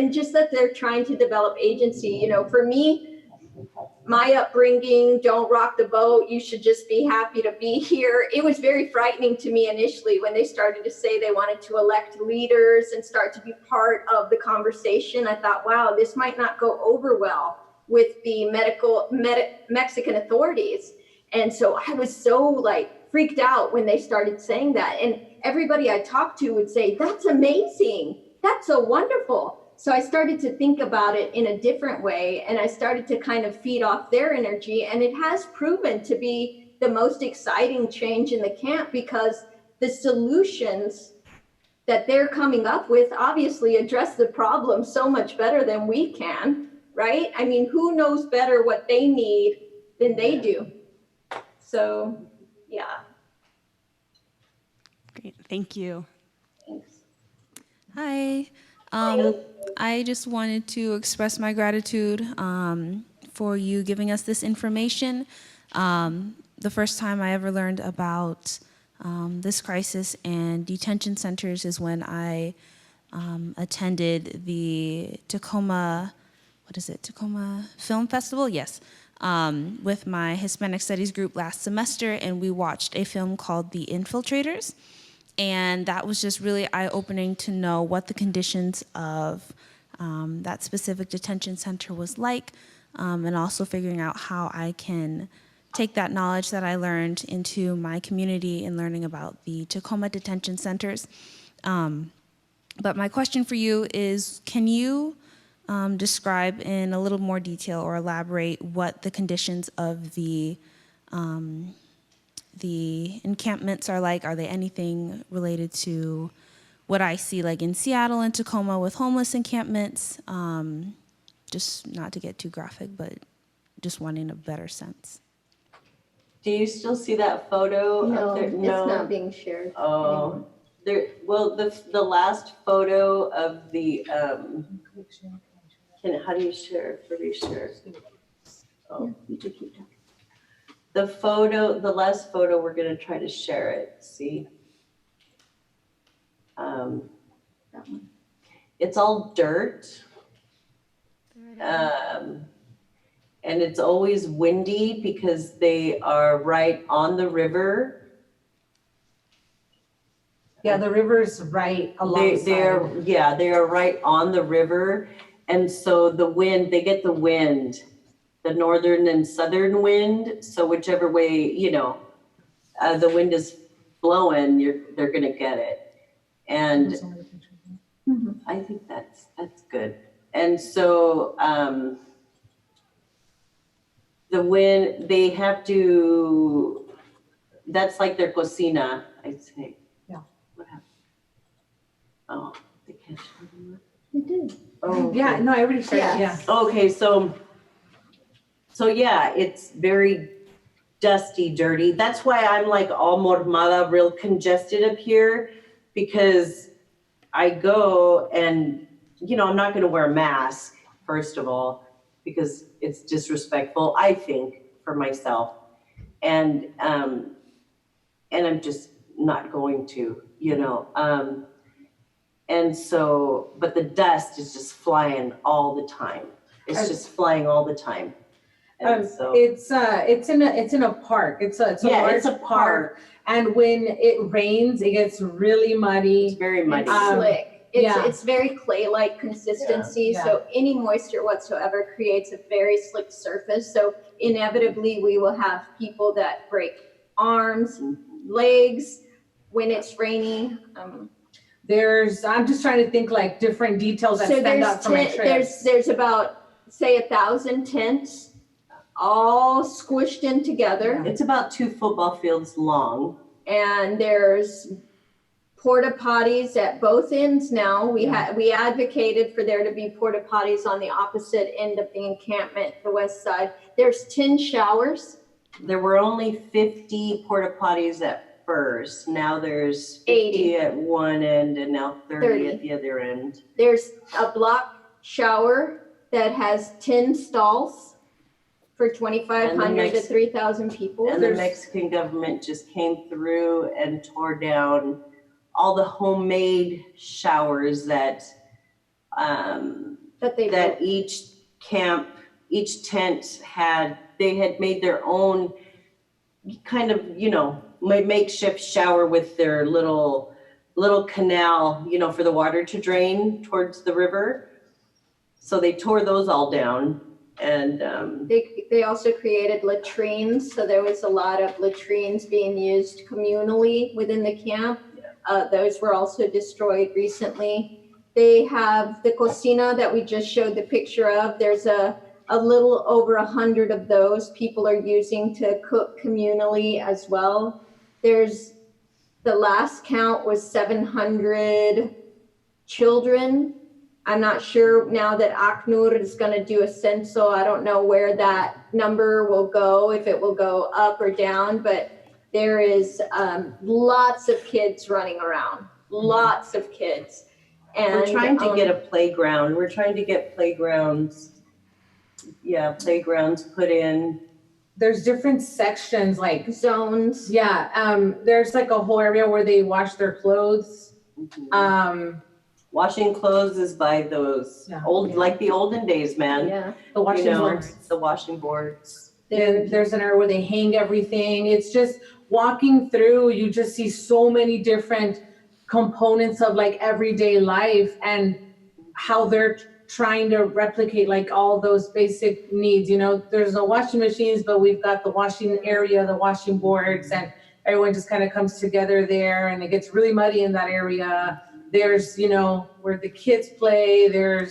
trying to develop agency. For me, my upbringing, don't rock the boat, you should just be happy to be here. It was very frightening to me initially when they started to say they wanted to elect leaders and start to be part of the conversation. I thought, wow, this might not go over well with the Mexican authorities. And so I was so freaked out when they started saying that. And everybody I talked to would say, that's amazing. That's so wonderful. So I started to think about it in a different way, and I started to kind of feed off their energy, and it has proven to be the most exciting change in the camp, because the solutions that they're coming up with obviously address the problem so much better than we can, right? I mean, who knows better what they need than they do? So, yeah. Great, thank you. Thanks. Hi. I just wanted to express my gratitude for you giving us this information. The first time I ever learned about this crisis and detention centers is when I attended the Tacoma Film Festival, yes, with my Hispanic Studies group last semester, and we watched a film called The Infiltrators. And that was just really eye-opening to know what the conditions of that specific detention center was like, and also figuring out how I can take that knowledge that I learned into my community and learning about the Tacoma detention centers. But my question for you is, can you describe in a little more detail or elaborate what the conditions of the encampments are like? Are they anything related to what I see like in Seattle and Tacoma with homeless encampments? Just not to get too graphic, but just wanting a better sense. Do you still see that photo No, up there? it's not being shared anymore. The last photo of the, how do you share, reshare? Oh. Yeah, you do keep talking. The last photo, we're gonna try to share it, see? That one. It's all dirt. And it's always windy because they are right on the river. Yeah, the river's right alongside. They are right on the river. And so the wind, they get the wind, the northern and southern wind. So whichever way, the wind is blowing, they're gonna get it. And I think that's good. And so the wind, they have to, that's like their cocina, I'd say. Yeah. What happened? Oh, they can't show them. You did. Oh, okay. Yeah, no, I already shared it, yeah. Okay, so yeah, it's very dusty, dirty. That's why I'm like all mormada, real congested up here, because I go and, I'm not gonna wear a mask, first of all, because it's disrespectful, I think, for myself. and I'm just not going to, you know. And so, but the dust is just flying all the time. It's just flying all the time. And so it's in a park. It's a large park. And when it rains, it gets really muddy. It's very muddy. Slick. It's very clay-like consistency. Yeah. So any moisture whatsoever creates a very slick surface. So inevitably we will have people that break arms, legs when it's rainy. I'm just trying to think like different details that stand out from my trip. There's about, say, 1,000 tents all squished in together. It's about 2 football fields long. And there's porta potties at both ends now. We advocated for there to be porta potties on the opposite end of the encampment, the west side. There's 10 showers. There were only 50 porta potties at first. Now there's 50 80 at one end and now 30 at the other end. There's a block shower that has 10 stalls for 2,500 to 3,000 people. And the Mexican government just came through and tore down all the homemade showers that each tent had. They had made their own kind of, you know, makeshift shower with their little canal, you know, for the water to drain towards the river. So they tore those all down. And they also created latrines, so there was a lot of latrines being used communally within the camp. Those were also destroyed recently. They have the cocina that we just showed the picture of. There's a little over 100 of those people are using to cook communally as well. There's, the last count was 700 children. I'm not sure now that ACNUR is going to do a censo. I don't know where that number will go, if it will go up or down, but there is lots of kids running around, lots of kids. And we're trying to get a playground. We're trying to get playgrounds put in. There's different sections, like zones. Yeah, there's like a whole area where they wash their clothes. Mm-hmm. Washing clothes is by those like the olden days, man. Yeah, the washing boards. The washing boards. Then there's an area where they hang everything. It's just walking through, you just see so many different components of like everyday life and how they're trying to replicate like all those basic needs. You know, there's no washing machines, but we've got the washing area, the washing boards, and everyone just kind of comes together there, and it gets really muddy in that area. There's, you know, where the kids play, they're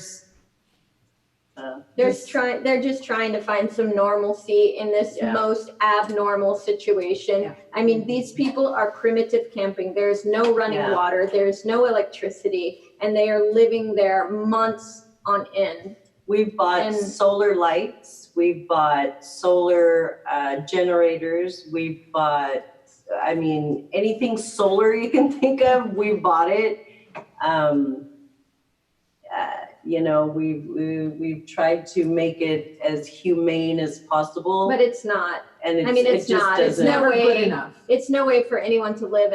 just trying to find some normalcy in this most abnormal situation. Yeah. I mean, these people are primitive camping. There's no running water, there's no electricity, and they are living there months on end. We've bought solar lights, we've bought solar generators, we've bought, I mean, anything solar you can think of, we bought it. You know, we've tried to make it as humane as possible, but it's not. And it's not. It's never good enough. It's no way for anyone to live.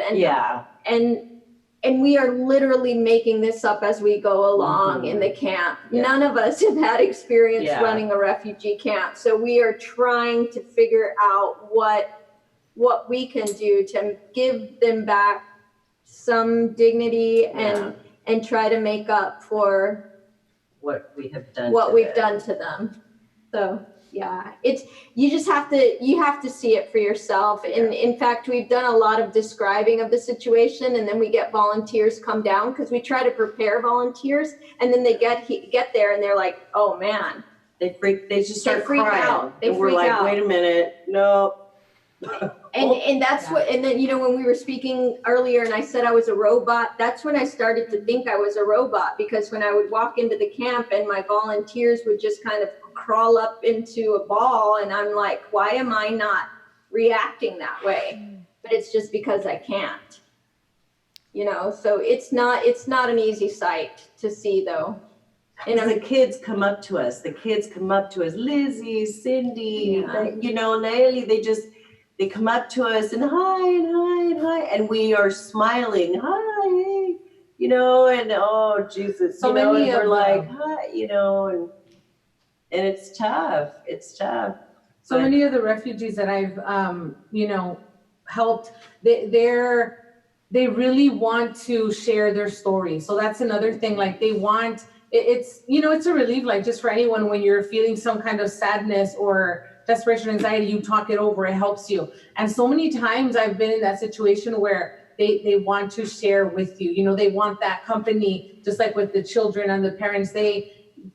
And we are literally making this up as we go along in the camp. Yeah. None of us have had experience running a refugee camp, so we are trying to figure out what we can do to give them back some dignity and try to make up for what we have done. We've done to them. So yeah, you have to see it for yourself. And in fact, we've done a lot of describing of the situation, and then we get volunteers come down because we try to prepare volunteers, and then they get there and they're like, oh man, they just start freak crying. out. And we're like, wait a minute, no. And that's and then, you know, when we were speaking earlier and I said I was a robot, that's when I started to think I was a robot, because when I would walk into the camp and my volunteers would just kind of crawl up into a ball, and I'm like, why am I not reacting that way? But it's just because I can't, you know. So it's not an easy sight to see, though. And the kids come up to us. Lizzie, Cindy, you know, Nayelly, they they come up to us and hi and hi and hi, and we are smiling, hi, you know, and oh Jesus, So you know, many and we're of like, them. hi, you know, and it's tough. It's tough. So But many of the refugees that I've, you know, helped, they really want to share their story. So that's another thing. Like they want, it's, you know, it's a relief, like just for anyone when you're feeling some kind of sadness or desperation, anxiety, you talk it over, it helps you. And so many times I've been in that situation where they want to share with you, you know, they want that company, just like with the children and the parents,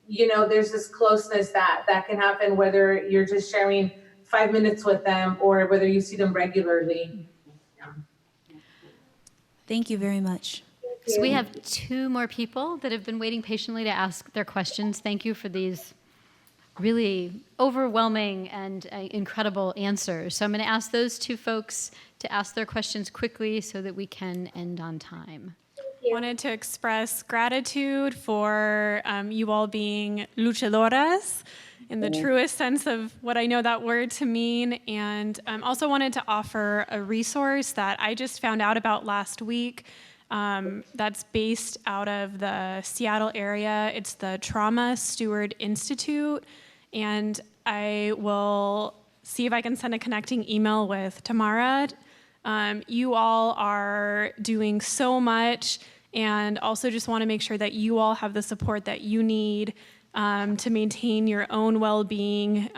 you know, there's this closeness that can happen whether you're just sharing 5 minutes with them or whether you see them regularly. Thank you very much. So we have 2 more people that have been waiting patiently to ask their questions. Thank you for these really overwhelming and incredible answers. So I'm going to ask those 2 folks to ask their questions quickly so that we can end on time. Wanted to express gratitude for you all being luchadoras in the truest sense of what I know that word to mean, and also wanted to offer a resource that I just found out about last week that's based out of the Seattle area. It's the Trauma Steward Institute, and I will see if I can send a connecting email with Tamara. You all are doing so much, and also just want to make sure that you all have the support that you need to maintain your own well-being.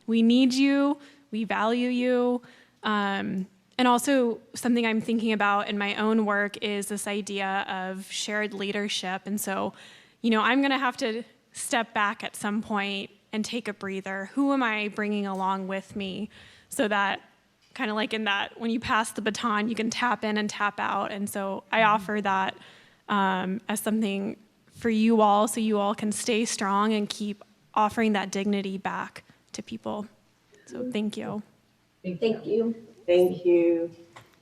We need you, we value you, and also something I'm thinking about in my own work is this idea of shared leadership. And so, you know, I'm gonna have to step back at some point and take a breather. Who am I bringing along with me so that kind of like in that, when you pass the baton, you can tap in and tap out. And so I offer that as something for you all, so you all can stay strong and keep offering that dignity back to people. So thank you. thank you. Thank you.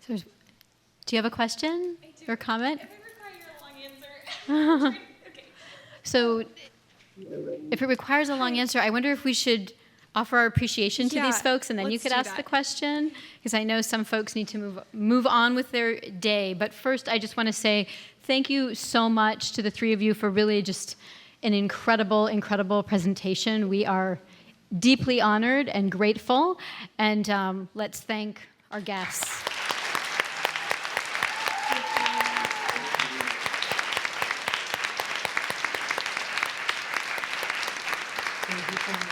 So, do you have a question or comment? If it requires a long answer. Okay. So if it requires a long answer, I wonder if we should offer our appreciation to these folks, and then you could ask the question, because I know some folks need to move on with their day. But first, I just want to say thank you so much to the 3 of you for really just an incredible, incredible presentation. We are deeply honored and grateful, and let's thank our guests. Thank you so much.